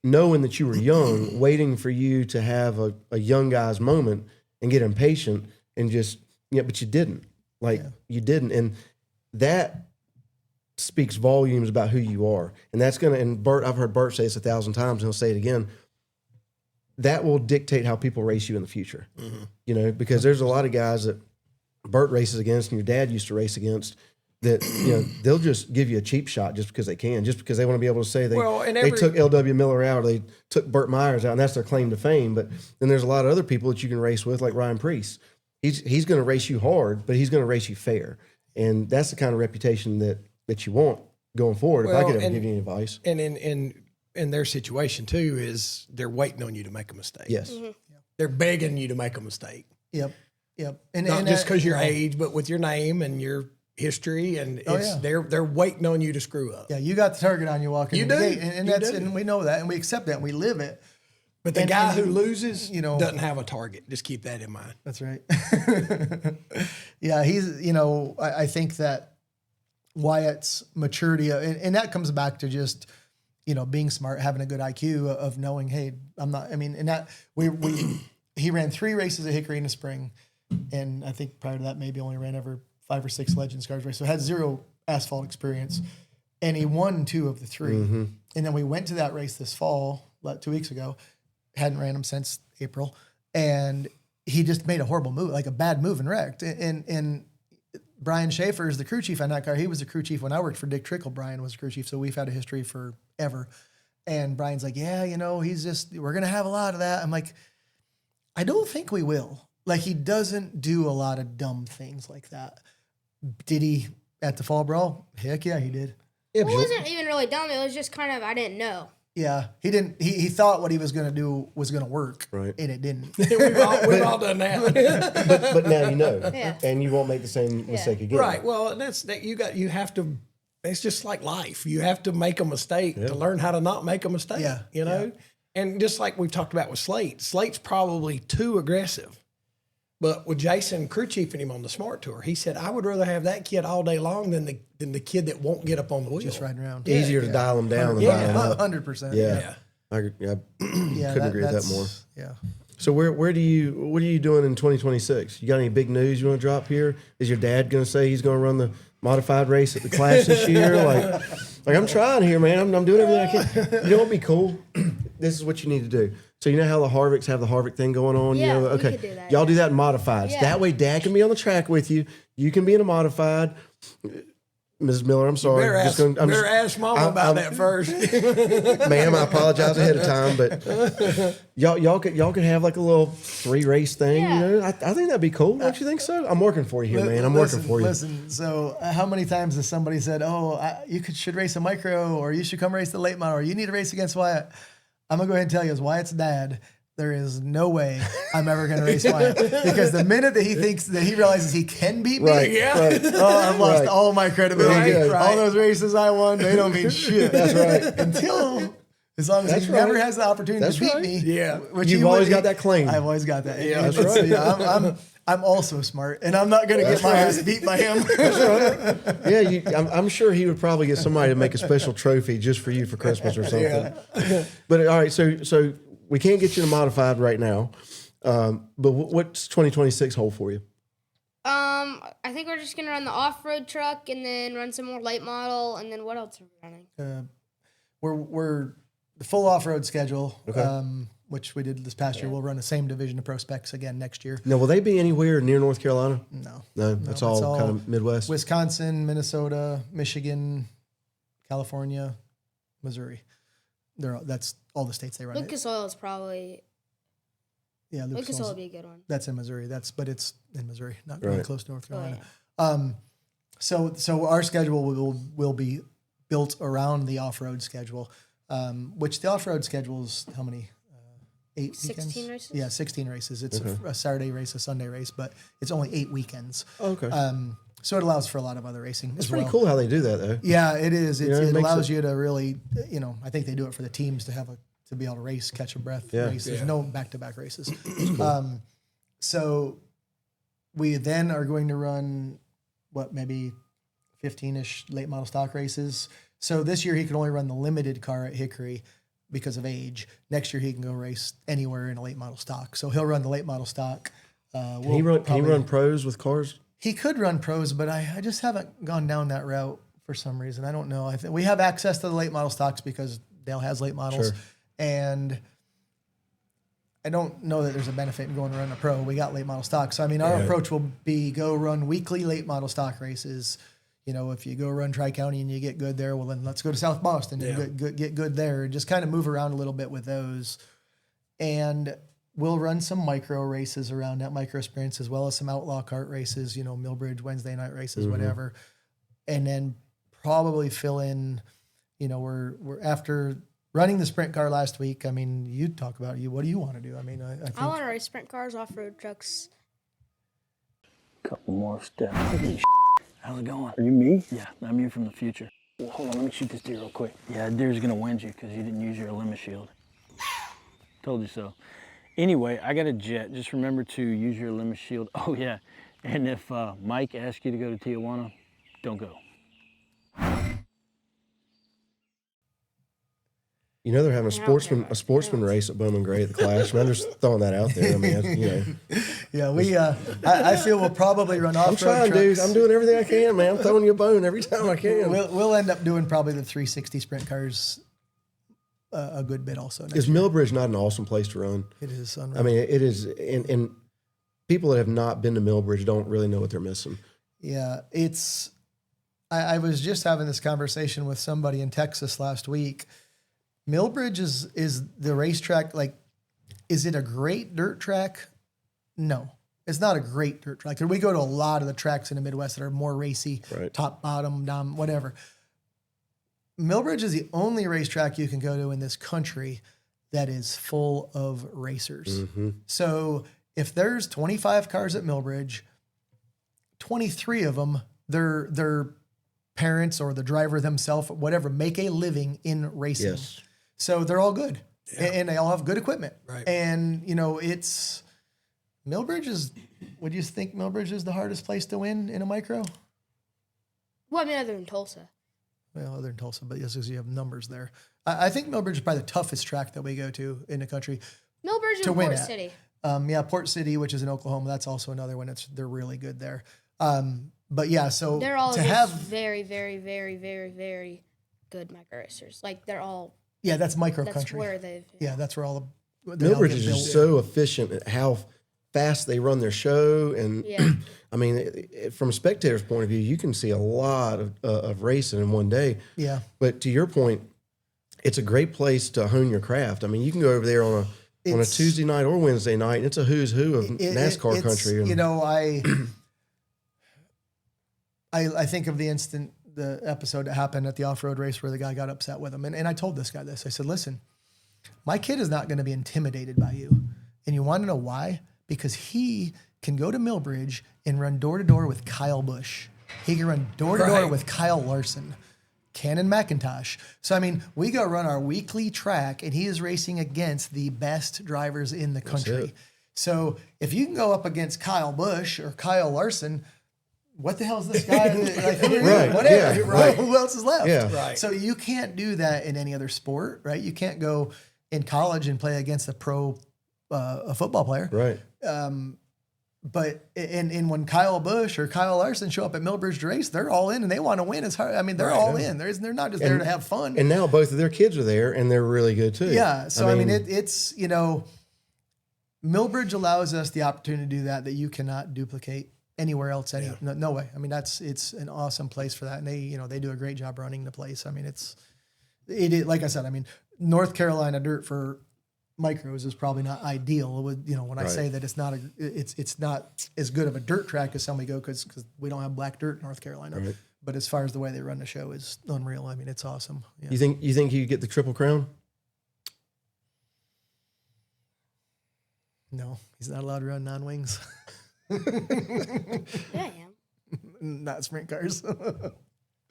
knowing that you were young, waiting for you to have a young guy's moment and get impatient and just, but you didn't. You didn't. And that speaks volumes about who you are. And that's and Burt, I've heard Burt say this 1,000 times, and he'll say it again. that will dictate how people race you in the future. You know, because there's a lot of guys that Burt races against and your dad used to race against that, you know, they'll just give you a cheap shot just because they can, just because they want to be able to say they took L.W. Miller out or they took Burt Myers out, and that's their claim to fame. But then there's a lot of other people that you can race with, like Ryan Preece. He's going to race you hard, but he's going to race you fair. And that's the kind of reputation that you want going forward. Well, if I could ever give you any advice. And in their situation too is they're waiting on you to make a mistake. Yes. They're begging you to make a mistake. Yep. And not just because your age, but with your name and your history, and they're waiting on you to screw up. Yeah, you got the target on you walking in the gate, and that's do. and we know that, and we accept that, and we live it. But the guy who loses, you know, doesn't have a target. Just keep that in mind. That's right. Yeah, he's, you know, I think that Wyatt's maturity, and that comes back to just, you know, being smart, having a good IQ of knowing, hey, I'm not. I mean, and that he ran 3 races at Hickory in the spring, and I think prior to that maybe only ran ever 5 or 6 Legends Cars races, so had 0 asphalt experience, and he won 2 of the 3. And then we went to that race this fall, 2 weeks ago, hadn't ran them since April, and he just made a horrible move, like a bad move, and wrecked. And Brian Schaefer is the crew chief on that car. He was the crew chief when I worked for Dick Trickle. Brian was the crew chief, so we've had a history forever. And Brian's like, yeah, you know, we're going to have a lot of that. I'm like, I don't think we will. Like, he doesn't do a lot of dumb things like that. Did he at the fall brawl? Heck yeah, he did. It wasn't even really dumb. It was just kind of, I didn't know. Yeah, he didn't. He thought what he was going to do was going to work, right? And it didn't. We've all done that. but now you know, and you won't make the same mistake again. Right. Well, you have to. It's just like life. You have to make a mistake to learn how to not make a mistake. Yeah. You know, and just like we've talked about with Slate, Slate's probably too aggressive. But with Jason crew chiefing him on the Smart Tour, he said, I would rather have that kid all day long than the kid that won't get up on the wheel. Just riding around. Easier to dial them down than dial them up. 100%. Yeah. I couldn't agree with that more. Yeah. So what are you doing in 2026? You got any big news you want to drop here? Is your dad going to say he's going to run the modified race at the Clash this year? Like I'm trying here, man. I'm doing everything I can. You know what would be cool? This is what you need to do. So you know how the Harvicks have the Harvick thing going on? Yeah, you know, okay. we could do that, Y'all do that in modifieds. Yeah. That way Dad can be on the track with you. You can be in a modified. Mrs. Miller, I'm sorry. Better ask Mama about that first. Ma'am, I apologize ahead of time, but y'all could have like a little 3-race thing. Yeah. You know, I think that'd be cool. Don't you think so? I'm working for you here, man. I'm working for you. Listen, so how many times has somebody said, "Oh, should race a micro, or you should come race the late model, or you need to race against Wyatt"? I'm gonna go ahead and tell you, as Wyatt's dad, there is no way I'm ever going to race Wyatt, because the minute that he realizes he can beat me, Right. oh, I've lost all my credibility. Right. All those races I won, they don't mean shit. That's right. As long as he never has the opportunity to beat me. Yeah. Which You've always got that claim. I've always got that. Yeah, that's right. Yeah, I'm also smart, and I'm not going to get my ass beat by him. Yeah, I'm sure he would probably get somebody to make a special trophy just for you for Christmas or something. Yeah. But all right, so we can't get you to modified right now. But what's 2026 hold for you? I think we're just gonna run the off-road truck and then run some more late model, and then what else are we running? We're the full off-road schedule. Okay. Which we did this past year. We'll run the same division of pro specs again next year. Now, will they be anywhere near North Carolina? No, That's all kind of Midwest. Wisconsin, Minnesota, Michigan, California, Missouri. That's all the states they run. Lucas Oil is probably. Yeah, Lucas Oil would be a good one. That's in Missouri. But it's in Missouri, not Right. really close to North Carolina. Oh, yeah. So our schedule will be built around the off-road schedule, which the off-road schedule is how many? 8 weekends? 16 races? Yeah, 16 races. It's a Saturday race, a Sunday race, but it's only 8 weekends. Okay. So it allows for a lot of other racing. It's pretty cool how they do that, though. Yeah, it is. It makes allows you to really, I think they do it for the teams to be able to race, catch a breath race. There's no back-to-back races. So we then are going to run, maybe 15-ish late model stock races. So this year he can only run the limited car at Hickory because of age. Next year he can go race anywhere in a late model stock. So he'll run the late model stock. Can he run pros with cars? He could run pros, but I just haven't gone down that route for some reason. I don't know. I think we have access to the late model stocks because Dale has late models. Sure. And I don't know that there's a benefit in going to run a pro. We got late model stock. So, I mean, our approach will be go run weekly late model stock races. You know, if you go run Tri-County and you get good there, well, then let's go to South Boston and get good there. And just kind of move around a little bit with those. And we'll run some micro races around that, micro sprints, as well as some outlaw kart races, you know, Millbridge, Wednesday night races, whatever. And then probably fill in, you know, we're after running the sprint car last week. I mean, you talk about what do you want to do? I mean, I think I want to race sprint cars, off-road trucks. Couple more steps. How's it going? Are you me? Yeah, I'm you from the future. Well, hold on, let me shoot this deer real quick. Yeah, that deer's gonna wind you because you didn't use your limit shield. Told you so. Anyway, I got a jet. Just remember to use your limit shield. Oh yeah, and if Mike asks you to go to Tijuana, don't go. You know they're having a sportsman race at Bowman Gray at the Clash. I'm just throwing that out there. I mean, you know. Yeah, we. I feel we'll probably run off. I'm trying, dude. I'm doing everything I can, man. I'm throwing you a bone every time I can. We'll end up doing probably the 360 sprint cars a good bit also. Is Millbridge not an awesome place to run? It is unreal. I mean, it is, and people that have not been to Millbridge don't really know what they're missing. Yeah, it's. I was just having this conversation with somebody in Texas last week. Millbridge is the racetrack. Like, is it a great dirt track? No, it's not a great dirt track. We go to a lot of the tracks in the Midwest that are more racy, top, bottom, dom, whatever. Millbridge is the only racetrack you can go to in this country that is full of racers. So if there's 25 cars at Millbridge, 23 of them, their parents or the driver themselves, whatever, make a living in racing. Yes. So they're all good, and they all have good equipment. Right. And, you know, Millbridge is, would you think Millbridge is the hardest place to win in a micro? Well, I mean, other than Tulsa. Well, other than Tulsa, but yes, because you have numbers there. I think Millbridge is probably the toughest track that we go to in the country. Millbridge to and win Port at. City. Yeah, Port City, which is in Oklahoma, that's also another one. They're really good there. But yeah, so They're all to just have very, very, very, very, very good micro racers. Like, they're all. yeah, that's micro That's country. where they've. Yeah, that's where all the they all Millbridge get is built. just so efficient at how fast they run their show, and Yeah. I mean, from a spectator's point of view, you can see a lot of racing in one day. Yeah. But to your point, it's a great place to hone your craft. I mean, you can go over there on a Tuesday night or Wednesday night, and it's a who's who of NASCAR country. And, You know, I think of the episode that happened at the off-road race where the guy got upset with him. And I told this guy this. I said, listen, my kid is not going to be intimidated by you. And you want to know why? Because he can go to Millbridge and run door-to-door with Kyle Busch. He can run door-to-door with Kyle Larson, Cannon McIntosh. So, I mean, we go run our weekly track, and he is racing against the best drivers in the country. So if you can go up against Kyle Busch or Kyle Larson, what the hell is this guy? Like, who are you? Right, Whatever. yeah, right. Who else is left? Yeah. Right. So you can't do that in any other sport, right? You can't go in college and play against a pro a football player. right. But when Kyle Busch or Kyle Larson show up at Millbridge to race, they're all in and they want to win as hard. I mean, they're all in. They're not just there to have fun. And now both of their kids are there, and they're really good too. Yeah. So, I mean it's, you know, Millbridge allows us the opportunity to do that you cannot duplicate anywhere else. No way. I mean, it's an awesome place for that. And they do a great job running the place. I mean, it is, like I said, I mean, North Carolina dirt for micros is probably not ideal. When I say that it's not as good of a dirt track as some we go because we don't have black dirt in North Carolina. Right. But as far as the way they run the show is unreal. I mean, it's awesome. Yeah. You think he could get the Triple Crown? No, he's not allowed to run non-wings. Yeah, I am. Not sprint cars.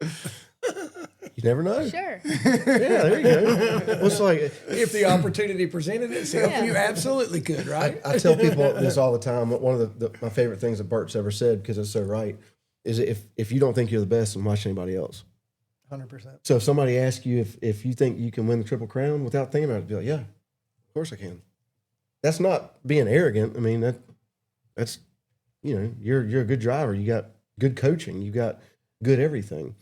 You never know. Sure. Yeah, there you go. Well, it's like If the opportunity presented itself, Yeah. you absolutely could, right? I tell people this all the time. One of my favorite things that Burt's ever said, because it's so right, is if you don't think you're the best, then watch anybody else. 100%. So if somebody asks you if you think you can win the Triple Crown without thinking about it, be like, yeah, of course I can. That's not being arrogant. I mean, that's you're a good driver. You got good coaching. You got good everything.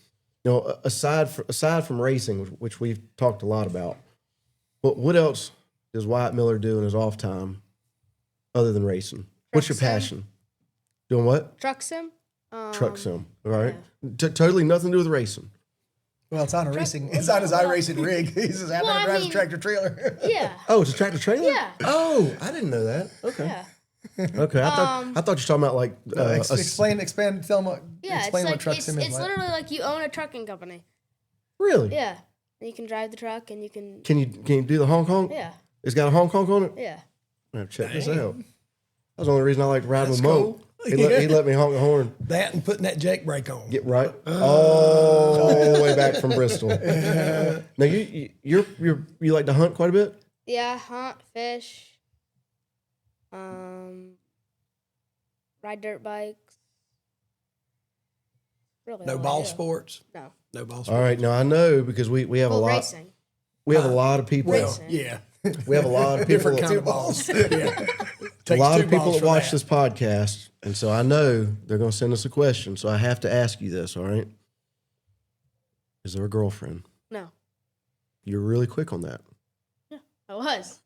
You know, aside from racing, which we've talked a lot about, but what else does Wyatt Miller do in his off time other than racing? What's your Truck sim. passion? Doing what? Truck sim. Truck sim. All right. Totally nothing to do with racing. Well, it's on a racing. It's on his iRacing rig. He's just happy to drive a tractor trailer. Yeah. Oh, it's a tractor trailer? Yeah. Oh, I didn't know that. Okay. Yeah. Okay. I thought you were talking about like Expand. Tell him what. Yeah. Explain It's what like truck sim is. it's literally like you own a trucking company. Really? Yeah. And you can drive the truck and you can. Can you do the honk honk? Yeah. It's got a honk honk on it? Yeah. I have to check this out. That's the only reason I like riding with That's Mo. cool. He let me honk the horn. That and putting that Jake brake on. Get right all the way back from Bristol. Now you like to hunt quite a bit? Yeah. Hunt, fish. Ride dirt bikes. Really. No all I ball do. sports. No. No ball sports. All right. Now I know because we have a Well, lot. racing. We have a lot of people. Well, Racing. yeah. We have a lot of people. Different kind of balls. Yeah. A lot of people balls that for watch that. this podcast, and so I know they're going to send us a question. So I have to ask you this. All right. Is there a girlfriend? No. You're really quick on that. I was.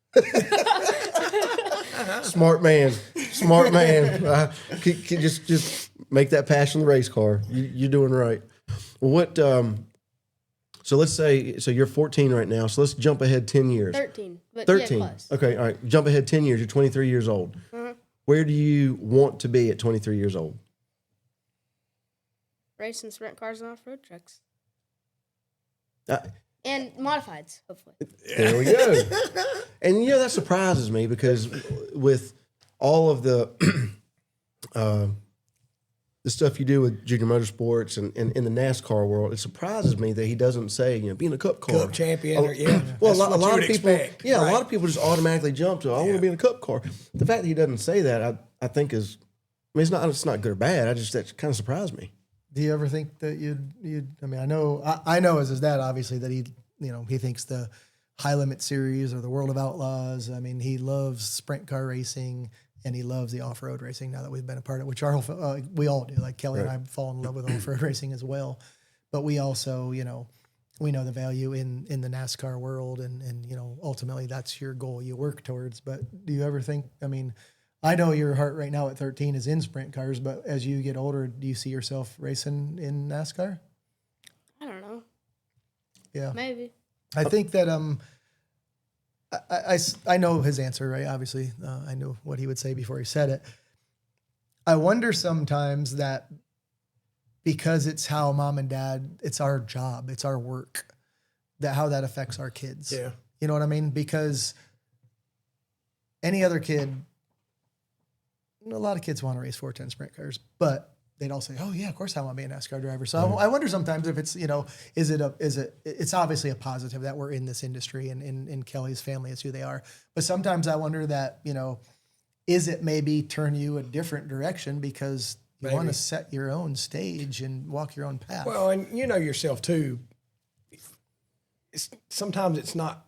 Smart man. Smart man. Just make that passion the race car. You're doing right. Well, what? So let's say you're 14 right now. So let's jump ahead 10 years. 13. But 13. Yeah, close. Okay. All right. Jump ahead 10 years. You're 23 years old. Uh-huh. Where do you want to be at 23 years old? Racing sprint cars and off-road trucks. Uh, And modifieds, hopefully. There we go. And that surprises me because with all of the stuff you do with Junior Motorsports and in the NASCAR world, it surprises me that he doesn't say, being a Cup car. Cup champion. Yeah. Well, That's a what lot you of would people, expect. a Right. lot of people just automatically jump to, I want to be in a Cup car. The fact that he doesn't say that, I think is, it's not good or bad. That kind of surprised me. Do you ever think that you'd? I mean, I know as his dad, obviously, that he thinks the High Limit Series or the World of Outlaws. I mean, he loves sprint car racing and he loves the off road racing. Now that we've been a part of it, which we all do. Like Kelly and I fall in love with off road racing as well. But we also, we know the value in the NASCAR world, and ultimately that's your goal you work towards. But do you ever think? I mean, I know your heart right now at 13 is in sprint cars, but as you get older, do you see yourself racing in NASCAR? I don't know. Yeah, Maybe. I think that I know his answer, right? Obviously, I knew what he would say before he said it. I wonder sometimes that because it's how mom and dad, it's our job, it's our work, that how that affects our kids. Yeah. You know what I mean? Because any other kid, a lot of kids want to race 410 sprint cars, but they'd all say, "Oh yeah, of course I want to be a NASCAR driver." So I wonder sometimes if it's, it's obviously a positive that we're in this industry and in Kelly's family is who they are. But sometimes I wonder that, is it maybe turn you a different direction because you want to set your own stage and walk your own path. Well, and you know yourself too. Sometimes it's not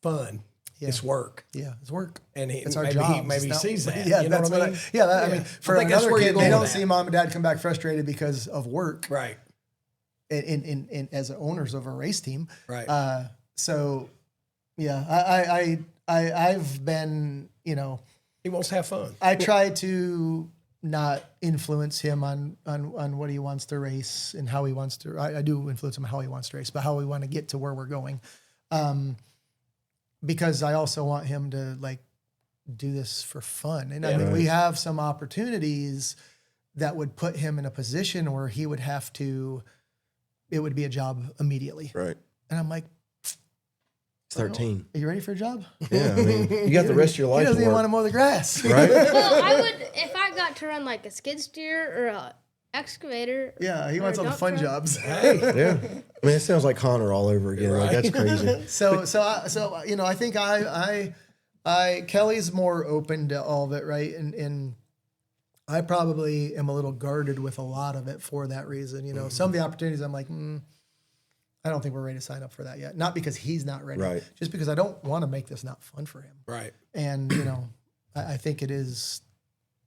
fun. Yeah. It's work. Yeah, it's work. And it's our maybe job. Maybe he sees that. Yeah, you know that's what I mean? I mean, for I think that's another where you're kid, going they don't with see that. mom and dad come back frustrated because of work. Right. In as owners of a race team. Right. So, yeah, I've been, He wants to have fun. I try to not influence him on what he wants to race and how he wants to. I do influence him how he wants to race, but how we want to get to where we're going. Because I also want him to do this for fun. And I mean, we have some opportunities that would put him in a position where he would have to, it would be a job immediately. Right. And I'm like, 13. are you ready for a job? Yeah, I mean, you got the rest of your life He to doesn't even work, want to mow the grass. right? Well, I would if I got to run like a skid steer or a excavator. Yeah, he or wants a all the dump fun truck. jobs. Yeah. I mean, it sounds like Connor all over again. Like, that's crazy. So I think I Kelly's more open to all of it, right? And I probably am a little guarded with a lot of it for that reason. Some of the opportunities I'm like, I don't think we're ready to sign up for that yet. Not because he's not ready, Right. just because I don't want to make this not fun for him. Right. And I think it is.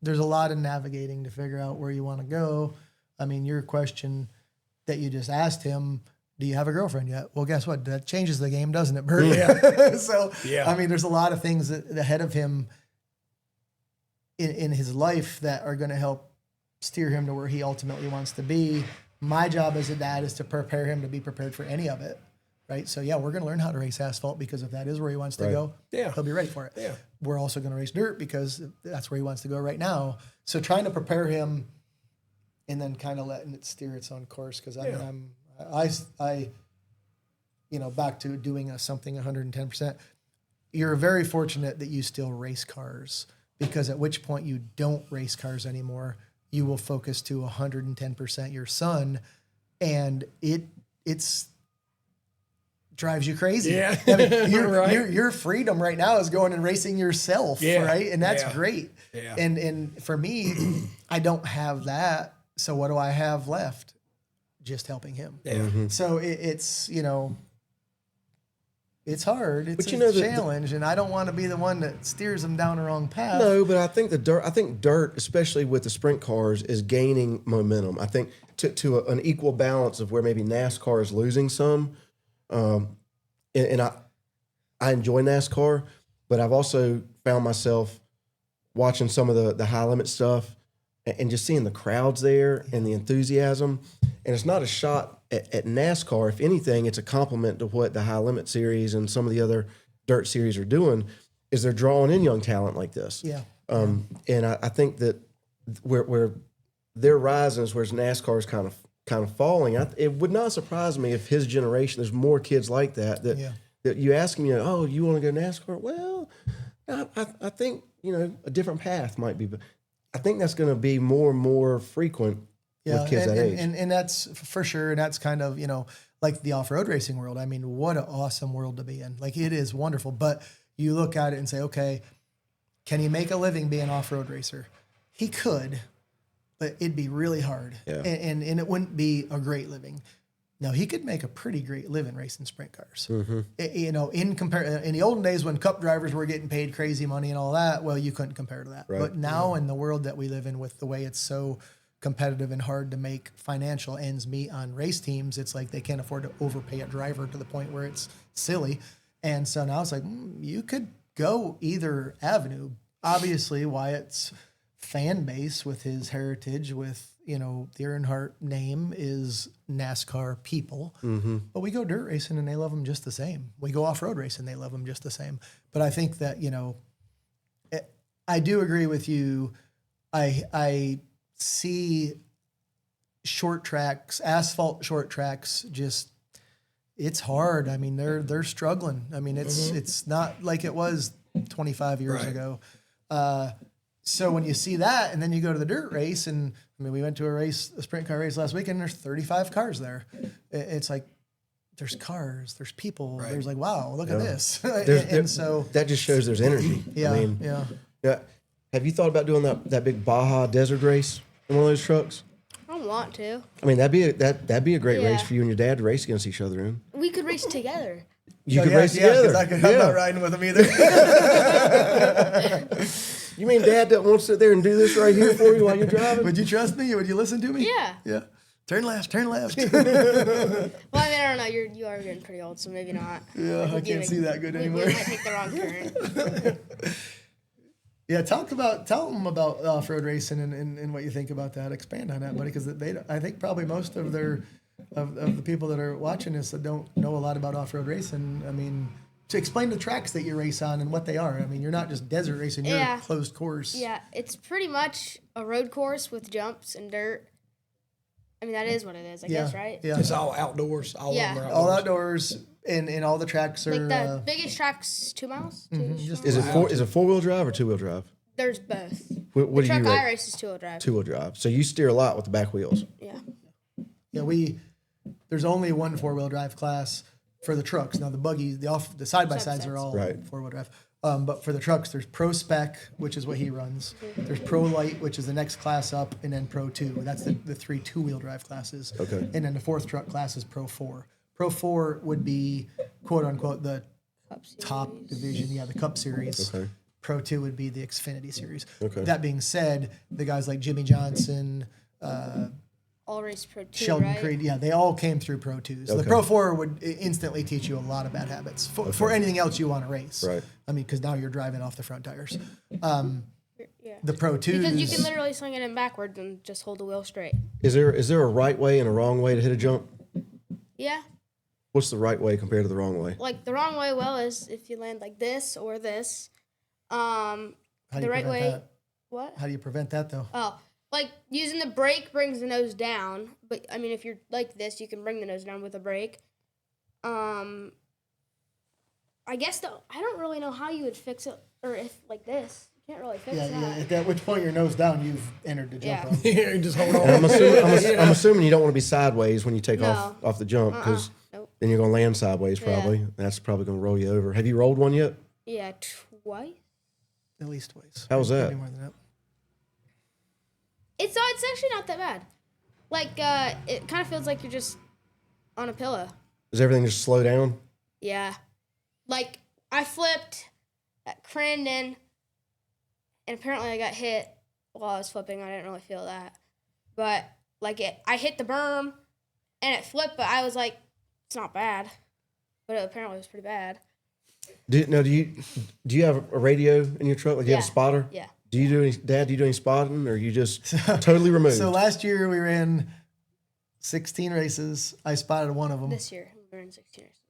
There's a lot of navigating to figure out where you want to go. I mean, your question that you just asked him, Do you have a girlfriend yet? Well, guess what? That changes the game, doesn't it, Burt? Yeah. So, Yeah. I mean, there's a lot of things ahead of him in his life that are going to help steer him to where he ultimately wants to be. My job as a dad is to prepare him to be prepared for any of it, right? So, yeah, we're going to learn how to race asphalt because if that is where he wants to go, he'll be ready for it. Yeah. We're also going to race dirt because that's where he wants to go right now. So trying to prepare him and then kind of letting it steer its own course because I back to doing something 110%. You're very fortunate that you still race cars because at which point you don't race cars anymore. You will focus to 110% your son, and it's drives you crazy. Yeah. I mean, Right. your freedom right now is going and racing yourself, right? And that's great. Yeah. And for me, I don't have that. So what do I have left? Just helping him. Yeah. So it's it's hard. It's But a challenge, and I don't want to be the one that steers them down the wrong path. No, but I think dirt, especially with the sprint cars, is gaining momentum. I think to an equal balance of where maybe NASCAR is losing some. And I enjoy NASCAR, but I've also found myself watching some of the high limit stuff and just seeing the crowds there and the enthusiasm. And it's not a shot at NASCAR. If anything, it's a compliment to what the high limit series and some of the other dirt series are doing, is they're drawing in young talent like this. Yeah. And I think that where they're rising is where NASCAR is kind of falling. It would not surprise me if his generation, there's more kids like that you ask them, oh, you want to go NASCAR? Well, I think, a different path might be, but I think that's going to be more and more frequent with kids that age. And that's for sure. And that's kind of, like the off-road racing world. I mean, what an awesome world to be in. Like, it is wonderful. But you look at it and say, okay, can he make a living being an off-road racer? He could, but it'd be really hard. Yeah. And it wouldn't be a great living. Now, he could make a pretty great living racing sprint cars. Mm-hmm. In the olden days when cup drivers were getting paid crazy money and all that, well, you couldn't compare to that. Right. But now in the world that we live in, with the way it's so competitive and hard to make financial ends meet on race teams, it's like they can't afford to overpay a driver to the point where it's silly. And so now it's like, you could go either avenue. Obviously, Wyatt's fan base with his heritage, with, the Earnhardt name is NASCAR people. Mm-hmm. But we go dirt racing and they love them just the same. We go off-road racing, they love them just the same. But I think that, I do agree with you. I see short tracks, asphalt short tracks, just, it's hard. I mean, they're struggling. I mean, it's not like it was 25 years ago. So when you see that, and then you go to the dirt race, and we went to a sprint car race last weekend, and there's 35 cars there. It's like, there's cars, there's people, there's like, wow, look at this. and so that just shows there's energy. Yeah. Have you thought about doing that big Baja Desert race in one of those trucks? I don't want to. I mean, that'd be a great race for you and your dad to race against each other in. We could race together. You could race together. I'm not riding with him either. You mean Dad doesn't want to sit there and do this right here for you while you're driving? Would you trust me? Would you listen to me? Yeah. Yeah. Turn left. Well, I don't know. You are getting pretty old, so maybe not. Yeah, I can't see that good anymore. We might take the wrong turn. Yeah, tell them about off-road racing and what you think about that. Expand on that, buddy, because I think probably most of the people that are watching this that don't know a lot about off-road racing. I mean, to explain the tracks that you race on and what they are. I mean, you're not just desert racing; you're a closed course. Yeah, it's pretty much a road course with jumps and dirt. I mean, that is what it is, I guess, right? Yeah, It's all outdoors. All of them are outdoors. all outdoors, and all the tracks are. Like the biggest track's 2 miles. Is it 4-wheel drive or 2-wheel drive? There's both. What The do truck you I rate? race is 2-wheel drive. 2-wheel drive. So you steer a lot with the back wheels. Yeah. Yeah, there's only one 4-wheel drive class for the trucks. Now the buggies, the side by sides are all Right. 4-wheel drive. But for the trucks, there's Pro Spec, which is what he runs. There's Pro Light, which is the next class up, and then Pro 2. That's the 3 2-wheel drive classes. Okay. And then the 4th truck class is Pro 4. Pro 4 would be, quote unquote, the top division, the Cup Series. Okay. Pro 2 would be the Xfinity Series. Okay. That being said, the guys like Jimmy Johnson, all race Pro 2, Sheldon right? Creed, yeah, they all came through Pro 2s. So the Pro 4 would instantly teach you a lot of bad habits for anything else you want to race. Right. I mean, because now you're driving off the front tires. Yeah. The Pro 2s. Because you can literally swing it in backwards and just hold the wheel straight. Is there a right way and a wrong way to hit a jump? Yeah. What's the right way compared to the wrong way? Like the wrong way, well, is if you land like this or this. How do The you right prevent way. that? What? How do you prevent that, though? Oh, like using the brake brings the nose down. But I mean, if you're like this, you can bring the nose down with a brake. I guess I don't really know how you would fix it, or if like this, you can't really fix Yeah, that. at which point your nose down, you've entered the jump Yeah. rope. You just hold on. And I'm assuming you don't want to be sideways when you take No. off the jump because Nope. then you're going to land sideways probably. Yeah. That's probably going to roll you over. Have you rolled one yet? Yeah, twice. At least twice. How was that? Maybe more than that. It's actually not that bad. Like it kind of feels like you're just on a pillow. Does everything just slow down? Yeah. Like I flipped at Crandon, and apparently I got hit while I was flipping. I didn't really feel that, but like I hit the berm, and it flipped. But I was like, it's not bad, but it apparently was pretty bad. Do you have a radio in your truck? Like, do you have a Yeah. spotter? Yeah. Do you do any spotting, or are you just totally removed? So last year we ran 16 races. I spotted one of them. This year we were in 16 races.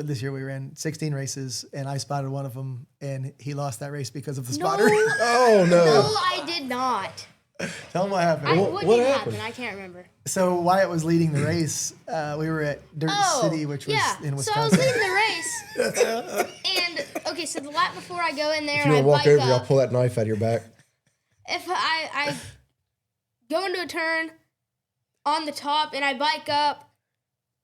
This year we ran 16 races, and I spotted one of them, and he lost that race because of the spotter. Oh No, no! I did not. Tell him what happened. What what did happened? happen? I can't remember. So Wyatt was leading the race. We were at Dirt City, which was in So I was Wisconsin. leading the race, and okay, so the lap before I go in there, If you I want to walk bike over, up. I'll pull that knife out of your back. If I go into a turn on the top and I bike up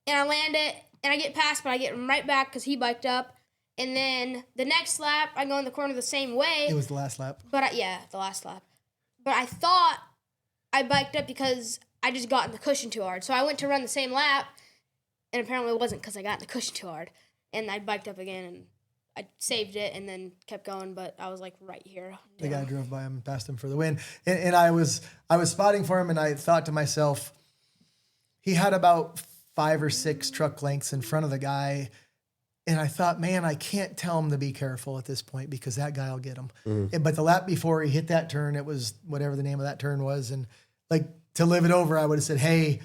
and I land it and I get past, but I get right back because he biked up. And then the next lap, I go in the corner the same way. It was the last lap. But the last lap. But I thought I biked up because I just got in the cushion too hard. So I went to run the same lap, and apparently it wasn't because I got in the cushion too hard. And I biked up again, and I saved it and then kept going, but I was like right here. The guy drove by him, passed him for the win. And I was spotting for him, and I thought to myself, he had about 5 or 6 truck lengths in front of the guy. And I thought, man, I can't tell him to be careful at this point because that guy will get him. But the lap before he hit that turn, it was whatever the name of that turn was. And like to live it over, I would have said, hey,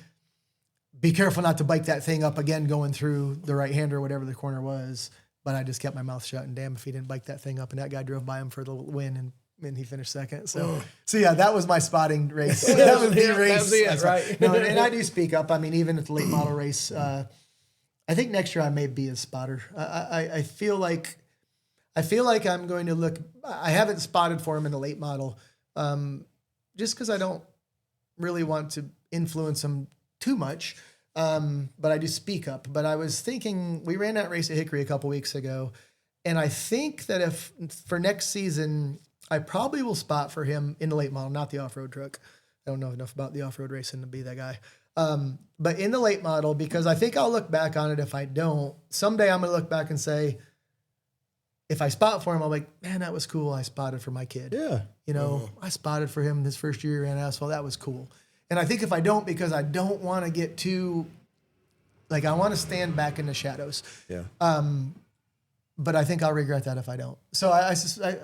be careful not to bike that thing up again going through the right hand or whatever the corner was. But I just kept my mouth shut, and damn if he didn't bike that thing up. And that guy drove by him for the win, and he finished second. So yeah, that was my spotting race. That was the race. That was it, right? No, and I do speak up. I mean, even at the late model race, I think next year I may be a spotter. I feel like I'm going to look. I haven't spotted for him in the late model, just because I don't really want to influence him too much. But I do speak up. But I was thinking, we ran that race at Hickory a couple weeks ago, and I think that if for next season, I probably will spot for him in the late model, not the off-road truck. I don't know enough about the off-road racing to be that guy. But in the late model, because I think I'll look back on it if I don't. Someday I'm going to look back and say, if I spot for him, I'm like, man, that was cool. I spotted for my kid. Yeah. You know, I spotted for him his first year he ran asphalt. That was cool. And I think if I don't, because I don't want to get too, like, I want to stand back in the shadows. Yeah. But I think I'll regret that if I don't. So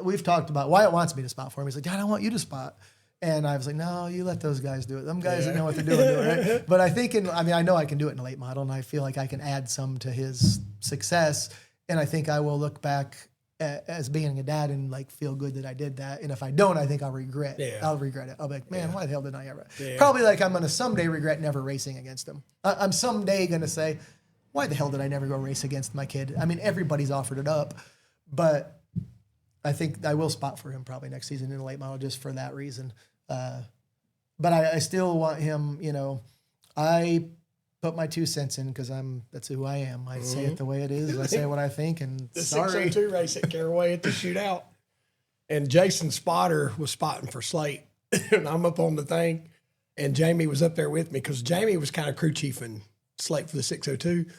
we've talked about, Wyatt wants me to spot for him. He's like, Dad, I want you to spot. And I was like, no, you let those guys do it. Them guys that know what they're doing, do it, right? But I think, I know I can do it in a late model, and I feel like I can add some to his success. And I think I will look back as being a dad and like feel good that I did that. And if I don't, I think I'll regret it. I'll regret it. I'll be like, man, why the hell didn't I ever? Yeah. Probably like I'm going to someday regret never racing against him. I'm someday going to say, why the hell did I never go race against my kid? I mean, everybody's offered it up, but I think I will spot for him probably next season in a late model just for that reason. But I still want him, you know, I put my 2 cents in because that's who I am. I say it the way it is. I say what I think, and The sorry. 602 race at Caraway at the shootout. And Jason Spotter was spotting for Slate. And I'm up on the thing. And Jamie was up there with me because Jamie was kind of crew chiefing Slate for the 602.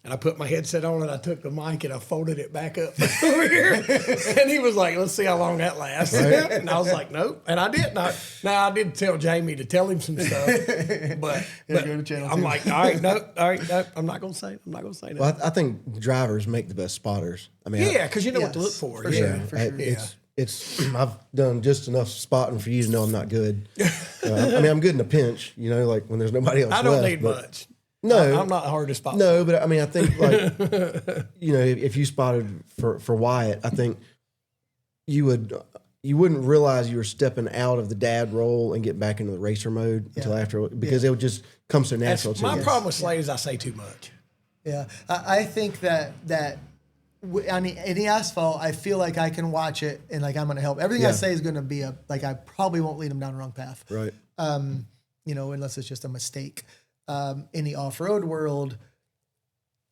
And I put my headset on and I took the mic and I folded it back up over here. And he was like, let's see how long that lasts. Right. And I was like, nope. And I did not. Now, I did tell Jamie to tell him some stuff. But go to I'm like, all right, nope. I'm not going to say it. I'm not going to say that. Well, I think drivers make the best spotters. I mean, yeah, because you know what to look for. For sure. For sure. It's I've done just enough spotting for you to know I'm not good. I mean, I'm good in a pinch, you know, like when there's nobody else I don't left, need much. No, I'm not hard to spot. No, but I mean, I think like, you know, if you spotted for Wyatt, I think you wouldn't realize you were stepping out of the dad role and get back into the racer mode until after, because it would just come so natural to you. My problem with Slade is I say too much. Yeah, I think that on the asphalt, I feel like I can watch it and like I'm going to help. Everything I say is going to be I probably won't lead him down the wrong path. Right. You know, unless it's just a mistake. In the off-road world,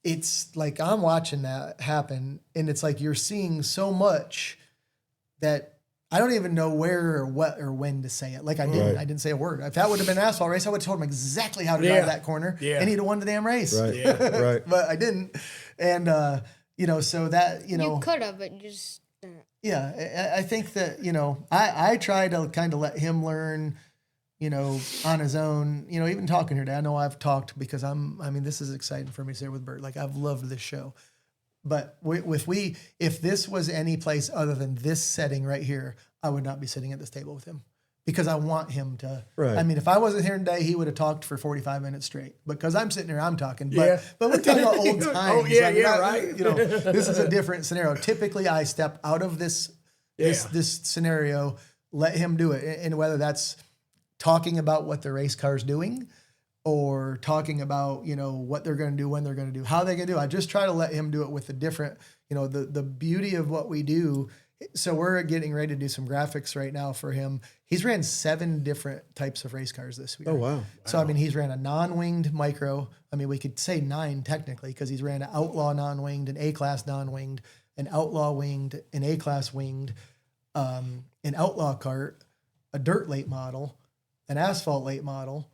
it's like I'm watching that happen, and it's like you're seeing so much that I don't even know where or what or when to say it. Like I didn't say a word. If that would have been an asphalt race, I would have told him exactly how to drive that corner, and he'd have won the damn race. Right. Yeah. Right. But I didn't, and you know, so that you could have, but you just didn't. Yeah, I think that I try to kind of let him learn. You know, on his own, you know, even talking here today, I know I've talked because I mean, this is exciting for me to say with Burt. Like, I've loved this show. But if this was any place other than this setting right here, I would not be sitting at this table with him because I want him to. Right. I mean, if I wasn't here today, he would have talked for 45 minutes straight. Because I'm sitting here, I'm talking. But we're talking about old times. Oh, yeah, right. You know, this is a different scenario. Typically, I step out of this scenario, let him do it. And whether that's talking about what the race car's doing or talking about, you know, what they're going to do, when they're going to do, how they're going to do. I just try to let him do it with the different, you know, the beauty of what we do. So we're getting ready to do some graphics right now for him. He's ran 7 different types of race cars this week. Oh, wow. So, I mean, he's ran a non-winged micro. I mean, we could say 9 technically because he's ran an outlaw non-winged, an A-class non-winged, an outlaw winged, an A-class winged, an outlaw kart, a dirt late model, an asphalt late model,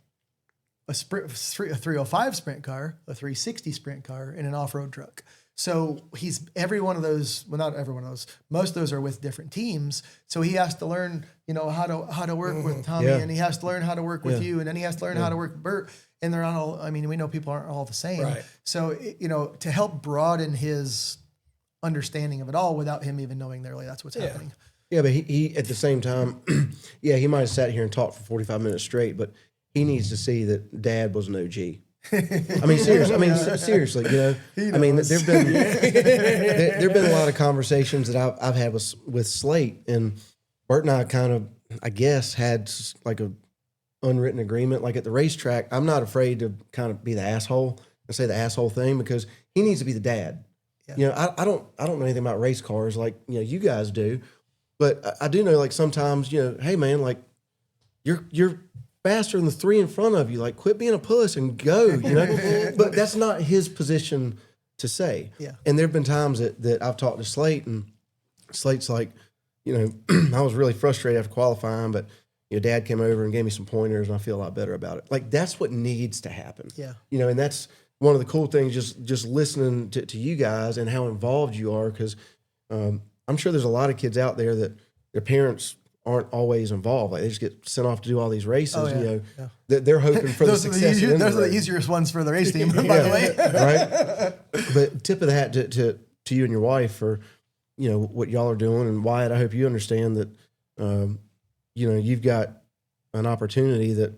a 305 sprint car, a 360 sprint car, and an off-road truck. So he's every one of those. Well, not every one of those. Most of those are with different teams. So he has to learn, you know, how to work with Tommy, and he has to learn how to work with you, and then he has to learn how to work with Burt. And they're not all. I mean, we know people aren't all the same. Right. So you know, to help broaden his understanding of it all without him even knowing that really that's what's happening. Yeah, but he at the same time, he might have sat here and talked for 45 minutes straight, but he needs to see that Dad was an OG. I mean, seriously, you know. I mean, there've been a lot of conversations that I've had with Slate, and Burt and I kind of, I guess, had like a unwritten agreement. Like at the racetrack, I'm not afraid to kind of be the asshole and say the asshole thing because he needs to be the dad. Yeah. You know, I don't know anything about race cars like you guys do. But I do know, like, sometimes, you know, hey, man, like, you're faster than the 3 in front of you. Like, quit being a puss and go, you know? But that's not his position to say. Yeah. And there have been times that I've talked to Slate, and Slate's like, you know, I was really frustrated after qualifying, but, you know, Dad came over and gave me some pointers, and I feel a lot better about it. Like, that's what needs to happen. Yeah. You know, and that's one of the cool things, just listening to you guys and how involved you are, because I'm sure there's a lot of kids out there that their parents aren't always involved. Like they just get sent off to do all these races. Oh, yeah. You know, they're hoping for the success. Those are the easiest ones for the race team, by the way. Right. But tip of the hat to you and your wife for, you know, what y'all are doing. And Wyatt, I hope you understand that, you know, you've got an opportunity that,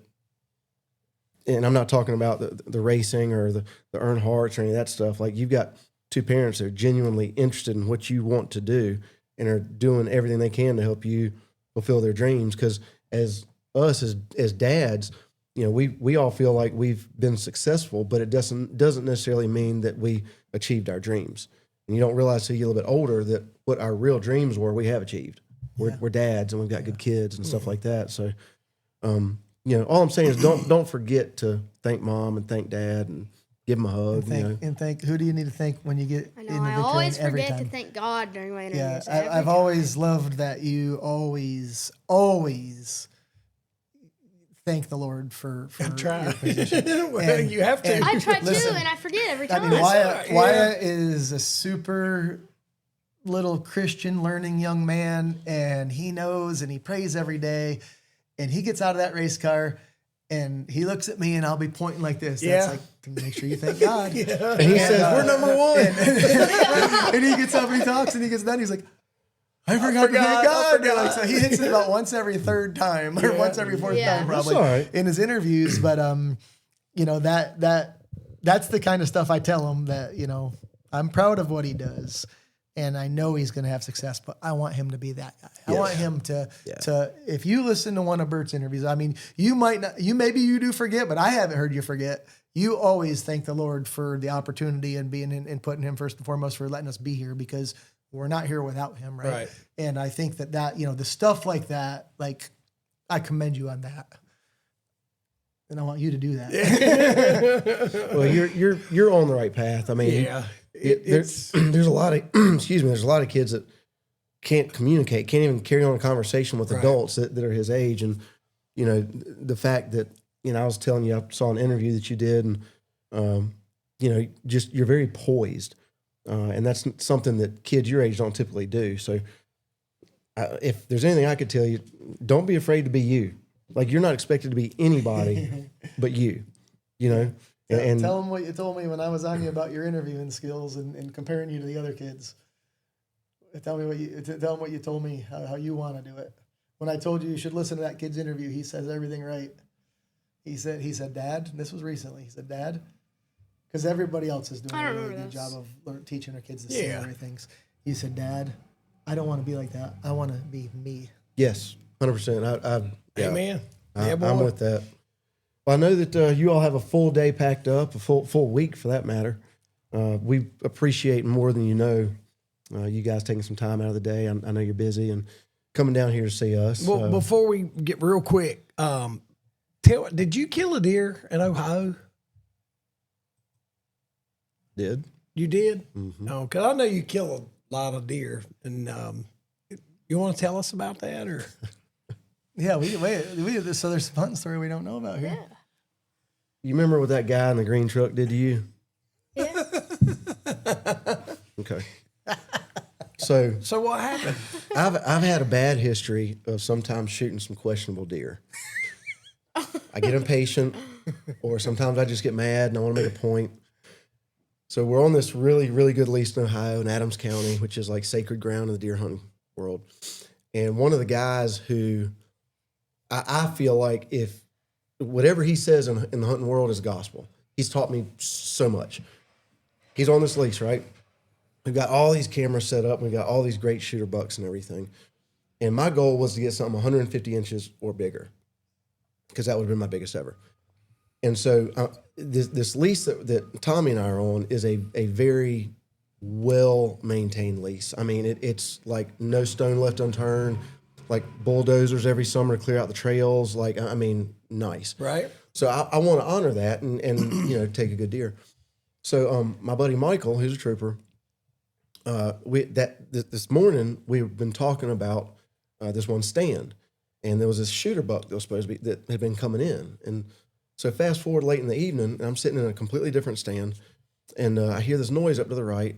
and I'm not talking about the racing or the Earnhardts or any of that stuff. Like you've got 2 parents that are genuinely interested in what you want to do and are doing everything they can to help you fulfill their dreams. Because as dads, you know, we all feel like we've been successful, but it doesn't necessarily mean that we achieved our dreams. And you don't realize till you get a little bit older that what our real dreams were, we have achieved. We're dads and we've got good kids and stuff like that. So, you know, all I'm saying is don't forget to thank Mom and thank Dad and give them a hug. And thank who do you need to thank when you get I know, in the I victory always every forget time. to thank God during my interviews. Yeah, I've always loved that you always thank the Lord for Try. your position. Well, And- you have to. and- I try too, Listen, and I forget every I time. mean, Wyatt, right, yeah. Wyatt is a super little Christian learning young man, and he knows and he prays every day. And he gets out of that race car and he looks at me and I'll be pointing like this. Yeah. That's like, to make sure you thank God. And he says, "We're number one." And he gets up and he talks and he gets done. He's like, I forgot to thank God. Like, so he hits it about once every third time or once every fourth Yeah. time That's probably all right. in his interviews. But you know, that's the kind of stuff I tell him that, you know, I'm proud of what he does. And I know he's going to have success, but I want him to be that guy. I want him to, if you listen to one of Burt's interviews, I mean, you might not, maybe you do forget, but I haven't heard you forget. You always thank the Lord for the opportunity and being in, and putting him first and foremost for letting us be here, because we're not here without him. Right. And I think that, you know, the stuff like that, like, I commend you on that. And I want you to do that. Well, you're on the right path. I mean, Yeah. there's a lot of excuse me. There's a lot of kids that can't communicate, can't even carry on a conversation with adults that are his age. And you know, the fact that, you know, I was telling you, I saw an interview that you did, and you know, just you're very poised, and that's something that kids your age don't typically do. So, if there's anything I could tell you, don't be afraid to be you. Like, you're not expected to be anybody but you. You know. And tell them what you told me when I was on you about your interviewing skills and comparing you to the other kids. Tell them what you told me, how you want to do it. When I told you should listen to that kid's interview, he says everything right. He said, Dad, and this was recently. He said, Dad, because everybody else is doing a really good job of teaching our kids the same things. He said, Dad, I don't want to be like that. I want to be me. yes, 100%. Amen. I'm with that. Well, I know that you all have a full day packed up, a full week for that matter. We appreciate more than you know, you guys taking some time out of the day. I know you're busy and coming down here to see us. Well, before we get real quick, did you kill a deer in Ohio? Did. You did? Mm-hmm. Oh, because I know you kill a lot of deer. And you want to tell us about that? Or Yeah, we so there's a fun story we don't know about here. Yeah. You remember what that guy in the green truck did to you? Yeah. Okay. So what happened? I've had a bad history of sometimes shooting some questionable deer. I get impatient, or sometimes I just get mad and I want to make a point. So we're on this really, really good lease in Ohio in Adams County, which is like sacred ground in the deer hunting world. And one of the guys who I feel like, if whatever he says in the hunting world is gospel, he's taught me so much. He's on this lease, right? We've got all these cameras set up. We've got all these great shooter bucks and everything. And my goal was to get something 150 inches or bigger, because that would have been my biggest ever. And so this lease that Tommy and I are on is a very well-maintained lease. I mean, it's like no stone left unturned, like bulldozers every summer to clear out the trails. Like, I mean, nice. Right. So I want to honor that and you know, take a good deer. So my buddy Michael, who's a trooper, this morning we've been talking about this one stand, and there was this shooter buck that was supposed to be, that had been coming in. And so fast forward late in the evening, and I'm sitting in a completely different stand, and I hear this noise up to the right,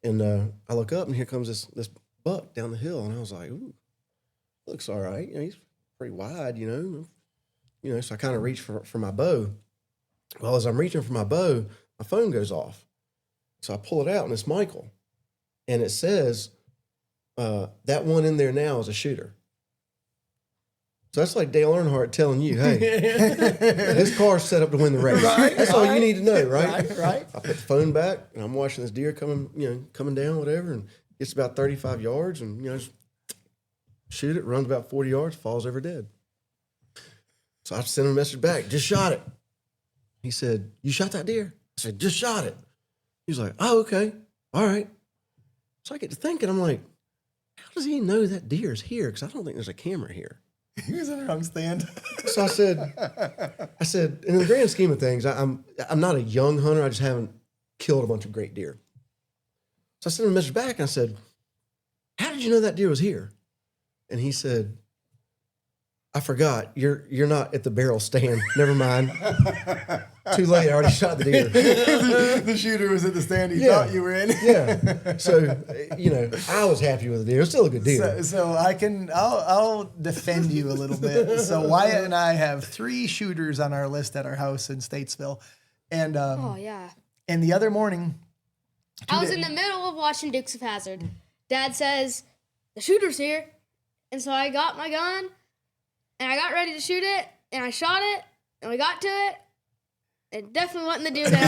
and I look up, and here comes this buck down the hill, and I was like, ooh, looks all right. You know, he's pretty wide, you know. So I kind of reach for my bow. Well, as I'm reaching for my bow, my phone goes off. So I pull it out, and it's Michael. And it says, that one in there now is a shooter. So that's like Dale Earnhardt telling you, hey, this car's set up to win the race. Right, That's all you need to know, right? Right. I put the phone back, and I'm watching this deer coming down, whatever, and gets about 35 yards, and, you know, just shoot it, runs about 40 yards, falls over dead. So I sent him a message back, just shot it. He said, you shot that deer? I said, just shot it. He's like, oh, okay, all right. So I get to thinking, I'm like, how does he know that deer is here? Because I don't think there's a camera here. He was in the wrong stand. So I said, in the grand scheme of things, I'm not a young hunter. I just haven't killed a bunch of great deer. So I sent him a message back, and I said, how did you know that deer was here? And he said, I forgot. You're not at the barrel stand. Never mind. Too late. I already shot the deer. The shooter was at the stand. He thought you were in. Yeah. So, I was happy with the deer. It's still a good deer. So I'll defend you a little bit. So Wyatt and I have 3 shooters on our list at our house in Statesville. And Oh yeah. and the other morning, I was in the middle of watching Dukes of Hazzard. Dad says, the shooter's here. And so I got my gun and I got ready to shoot it and I shot it and we got to it. It definitely wasn't the deer that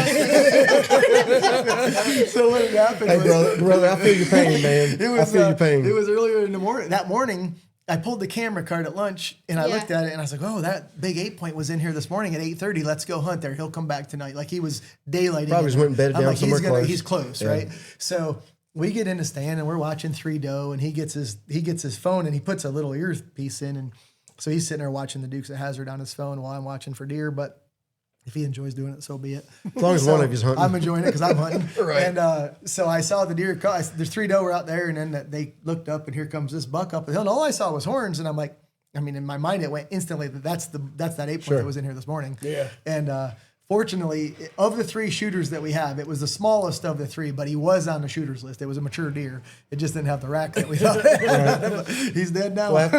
I was so what happened? Hey, was, brother, I feel your pain, man. I feel your pain. It was earlier in the morning. That morning, I pulled the camera card at lunch and I Yeah. looked at it and I was like, "Oh, that big 8-point was in here this morning at 8:30. Let's go hunt there. He'll come back tonight." Like he was daylighting. Probably just went and bedded I'm down like, somewhere close. He's close, Yeah. right? So we get in the stand and we're watching 3 doe and he gets his phone and he puts a little earpiece in and so he's sitting there watching the Dukes of Hazzard on his phone while I'm watching for deer, but. If he enjoys doing it, so be it. As long as one of you's hunting. I'm enjoying it because I'm hunting. Right. And so I saw the deer. There's 3 doe were out there, and then they looked up, and here comes this buck up the hill. And all I saw was horns, and I'm like, in my mind, it went instantly that's that 8-point that was in here this morning. Yeah. And fortunately, of the 3 shooters that we have, it was the smallest of the 3, but he was on the shooters list. It was a mature deer. It just didn't have the rack that we thought. He's dead now. Well,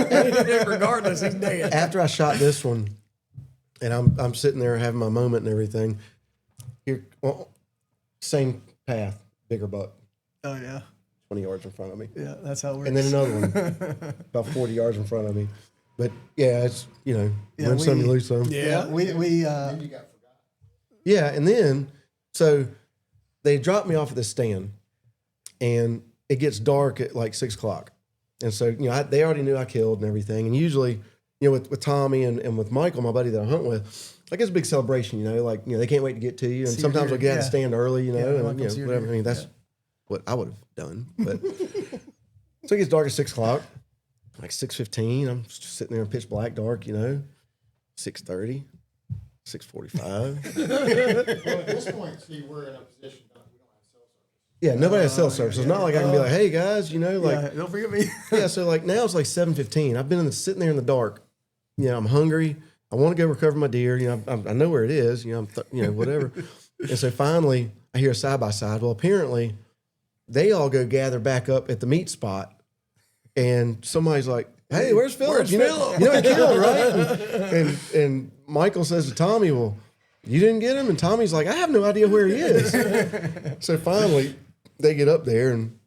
Regardless, he's dead. after I shot this one, and I'm sitting there having my moment and everything. Here, same path, bigger buck, Oh yeah, 20 yards in front of me, yeah. That's how it works. and then another one about 40 yards in front of me. But yeah, it's win some, you lose some. yeah, we Yeah, and then so they dropped me off at the stand, and it gets dark at like 6 o'clock, and so they already knew I killed and everything, and usually. With Tommy and with Michael, my buddy that I hunt with, like it's a big celebration, they can't wait to get to you. And See sometimes your they'll get out deer, and stand early, they and want to see your whatever. deer. I mean, that's what I would have done. But so it gets dark at 6 o'clock, like 6:15. I'm just sitting there in pitch black dark, 6:30, 6:45. Well, at this point, see, we're in a position we don't have cell service. Yeah, nobody has cell service. So it's not like I can be like, hey guys, like don't forget me. yeah. So like now it's like 7:15. I've been sitting there in the dark. I'm hungry. I want to go recover my deer. I know where it is. I'm whatever. And so finally, I hear a side by side. Well, apparently, they all go gather back up at the meat spot, and somebody's like, "Hey, where's Philip? You know he killed, right?" And Michael says to Tommy, "Well, you didn't get him." And Tommy's like, "I have no idea where he is." So finally, they get up there, and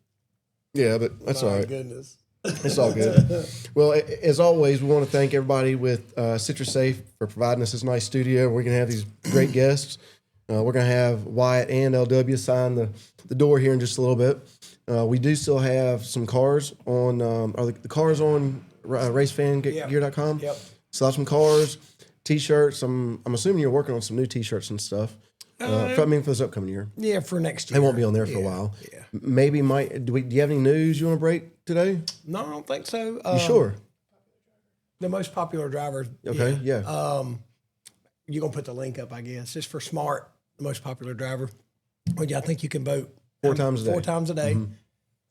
but that's all right. Goodness. It's all good. Well, as always, we want to thank everybody with Citrusafe for providing us this nice studio. We're going to have these great guests. We're going to have Wyatt and LW sign the door here in just a little bit. We do still have some cars on, are the cars on racefangear.com? Yep. Still have some cars, T-shirts. I'm assuming you're working on some new T-shirts and stuff. For this upcoming year. Yeah, for next year. They won't be on there for a while. Yeah. Maybe do you have any news you want to break today? No, I don't think so. You sure? The most popular driver. Okay, yeah. You're going to put the link up, I guess. It's for Smart, the most popular driver. Well, yeah, I think you can vote 4 times a day. 4 times a day.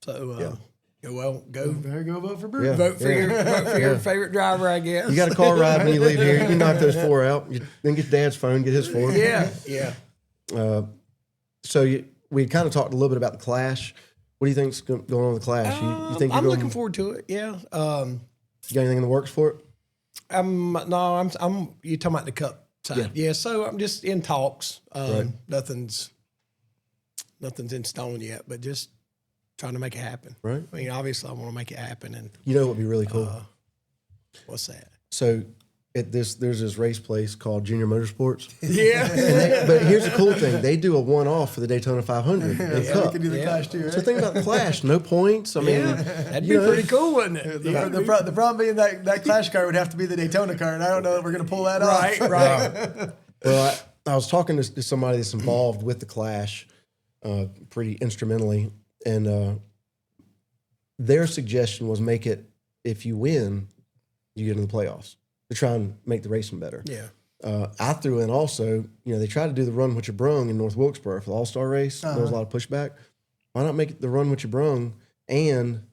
So, go Better go vote for Burt. Yeah. vote for your favorite driver, I guess. You got a car ride when you leave here. You can knock those 4 out. Then get Dad's phone, get his 4. Yeah. So we kind of talked a little bit about the Clash. What do you think's going on with the Clash? You think I'm looking forward to it. Yeah. You got anything in the works for it? I'm you talking about the cup side. Yeah. So I'm just in talks. Right. Nothing's in stone yet, but just trying to make it happen. Right. I mean, obviously I want to make it happen. And You know what would be really cool? what's that? So there's this race place called Junior Motorsports. Yeah. But here's the cool thing. They do a one-off for the Daytona 500 and We Cup. can do the Clash too, right? So think about the Clash. No points. I mean, That'd be pretty cool, wouldn't it? The problem being that Clash car would have to be the Daytona car, and I don't know if we're going to pull that Right, off. right. well, I was talking to somebody that's involved with the Clash pretty instrumentally, and their suggestion was make it, if you win, you get in the playoffs to try and make the racing better. Yeah. I threw in also, they tried to do the Run What You Brung in North Wilkesboro for the All-Star race. There was a lot of pushback. Why not make it the Run What You Brung and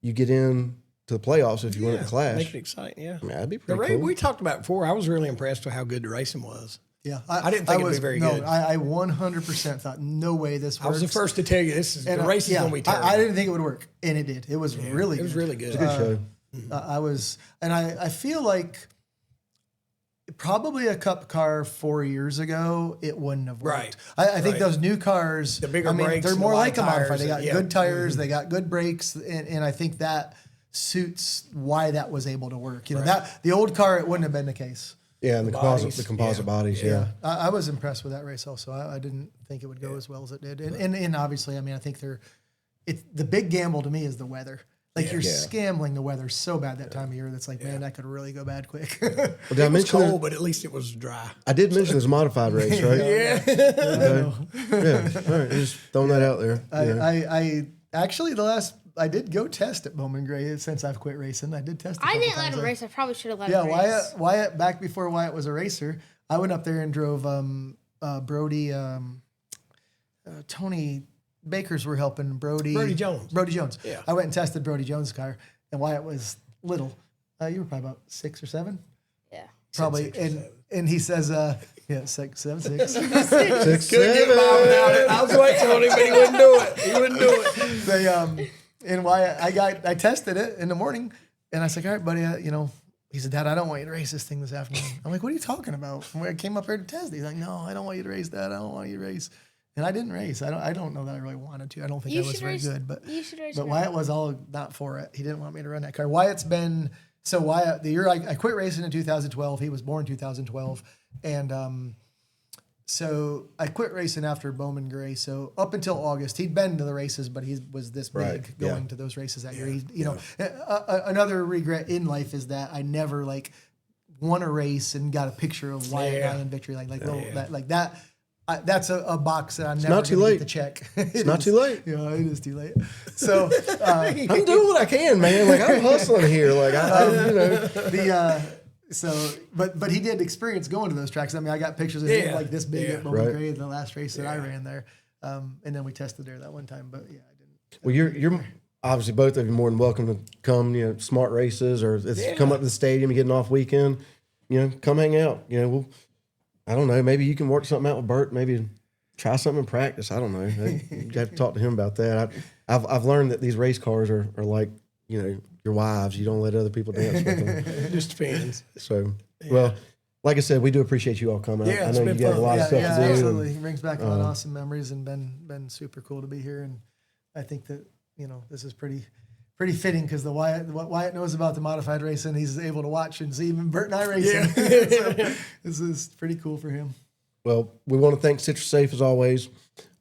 you get in to the playoffs if you win at the Clash. Make it exciting. Yeah, I mean, that'd be the pretty cool. we talked about before. I was really impressed with how good the racing was. Yeah, I didn't think it'd be very good. I 100% thought, no way this works. I was the first to tell you the race is going to be terrible. I didn't think it would work, and it did. It was really good. It was really good. It's a good show. I feel like probably a Cup car 4 years ago, it wouldn't have worked. Right. I think those new cars, the bigger brakes, they're and more the like a wide modified. They tires, got good tires, they got good brakes, and I think that suits why that was able to work. You know, that the old car, it wouldn't have been the case. Yeah, and the composite bodies. Yeah. I was impressed with that race also. I didn't think it would go as well as it did. And obviously, I mean, I think the big gamble to me is the weather. Like you're scambling the weather so bad that time of year that's like, man, that could really go bad quick. Well, did I It was mention cold, but at least it was dry. I did mention this modified race, right? Okay. Yeah. All right. Just throwing that out there. I actually I did go test at Bowman Gray since I've quit racing. I did test. I didn't let him race. I probably should have let him race. Wyatt, back before Wyatt was a racer, I went up there and drove Brody, Tony Bakers were helping Brody Jones. Yeah. I went and tested Brody Jones' car, and Wyatt was little. You were probably about 6 or 7. Yeah. Probably. And he says, 6, 7, 6. 6, Couldn't 7. get by without it. I was waiting on him, but he wouldn't do it. He wouldn't do it. They and Wyatt, I tested it in the morning, and I was like, all right, buddy, he said, Dad, I don't want you to race this thing this afternoon. I'm like, what are you talking about? And I came up here to test it. He's like, no, I don't want you to race that. I don't want you to race. And I didn't race. I don't know that I really wanted to. I don't think I was very good. But Wyatt was all not for it. He didn't want me to run that car. Wyatt, the year I quit racing in 2012. He was born 2012. And so I quit racing after Bowman Gray. So up until August, he'd been to the races, but he was this big going to those races that year. Another regret in life is that I never won a race and got a picture of Wyatt Ryan victory that. That's a box that I'm never going to get to check. It's not too late. Yeah, it is too late. So I'm doing what I can, man. Like I'm hustling here. Like but he did experience going to those tracks. I mean, I got pictures of him like this big at Bowman Gray in the last race that I ran there. And then we tested there that one time. But yeah, I didn't. Well, you're obviously both of you more than welcome to come. Smart races or come up to the stadium and get an off weekend. Come hang out. I don't know. Maybe you can work something out with Burt. Maybe try something in practice. I don't know. You have to talk to him about that. I've learned that these race cars are like your wives. You don't let other people dance with them. It just depends. So, well, like I said, we do appreciate you all coming. Yeah, I know you got a lot of stuff to do. Absolutely. It brings back a lot of awesome memories and been super cool to be here. And I think that this is pretty fitting because what Wyatt knows about the modified racing, he's able to watch and see even Burt and I racing. So this is pretty cool for him. Well, we want to thank Citrusafe as always.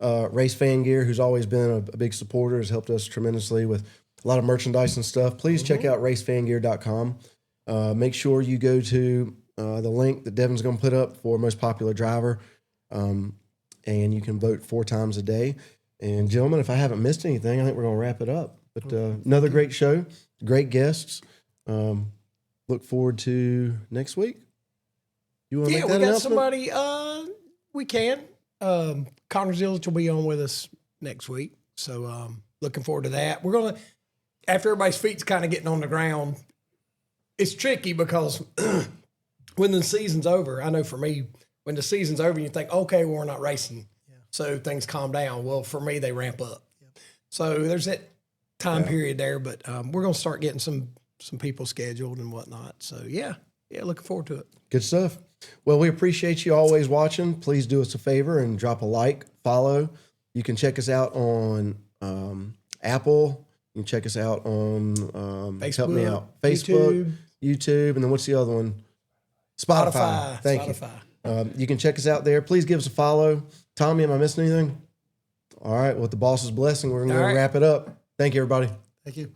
Race Fan Gear, who's always been a big supporter, has helped us tremendously with a lot of merchandise and stuff. Please check out racefangear.com. Make sure you go to the link that Devin's going to put up for most popular driver, and you can vote 4 times a day. And gentlemen, if I haven't missed anything, I think we're going to wrap it up. But another great show, great guests. Look forward to next week. You want to make that we got announcement? somebody. We can. Connor Zillich will be on with us next week, so looking forward to that. We're gonna, after everybody's feet's kind of getting on the ground. It's tricky because when the season's over, I know for me, when the season's over, you think, okay, well, we're not racing, so things calm down. Well, for me, they ramp up. So there's that time period there, but we're going to start getting some people scheduled and whatnot. So yeah, looking forward to it. Good stuff. Well, we appreciate you always watching. Please do us a favor and drop a like, follow. You can check us out on Apple. You can check us out on Facebook, help me out. Facebook, YouTube, and then what's the other one? Spotify. Thank you. You can check us out there. Please give us a follow. Tommy, am I missing anything? All right. Well, with the boss's blessing, we're going to wrap it up. Thank you, everybody. Thank you.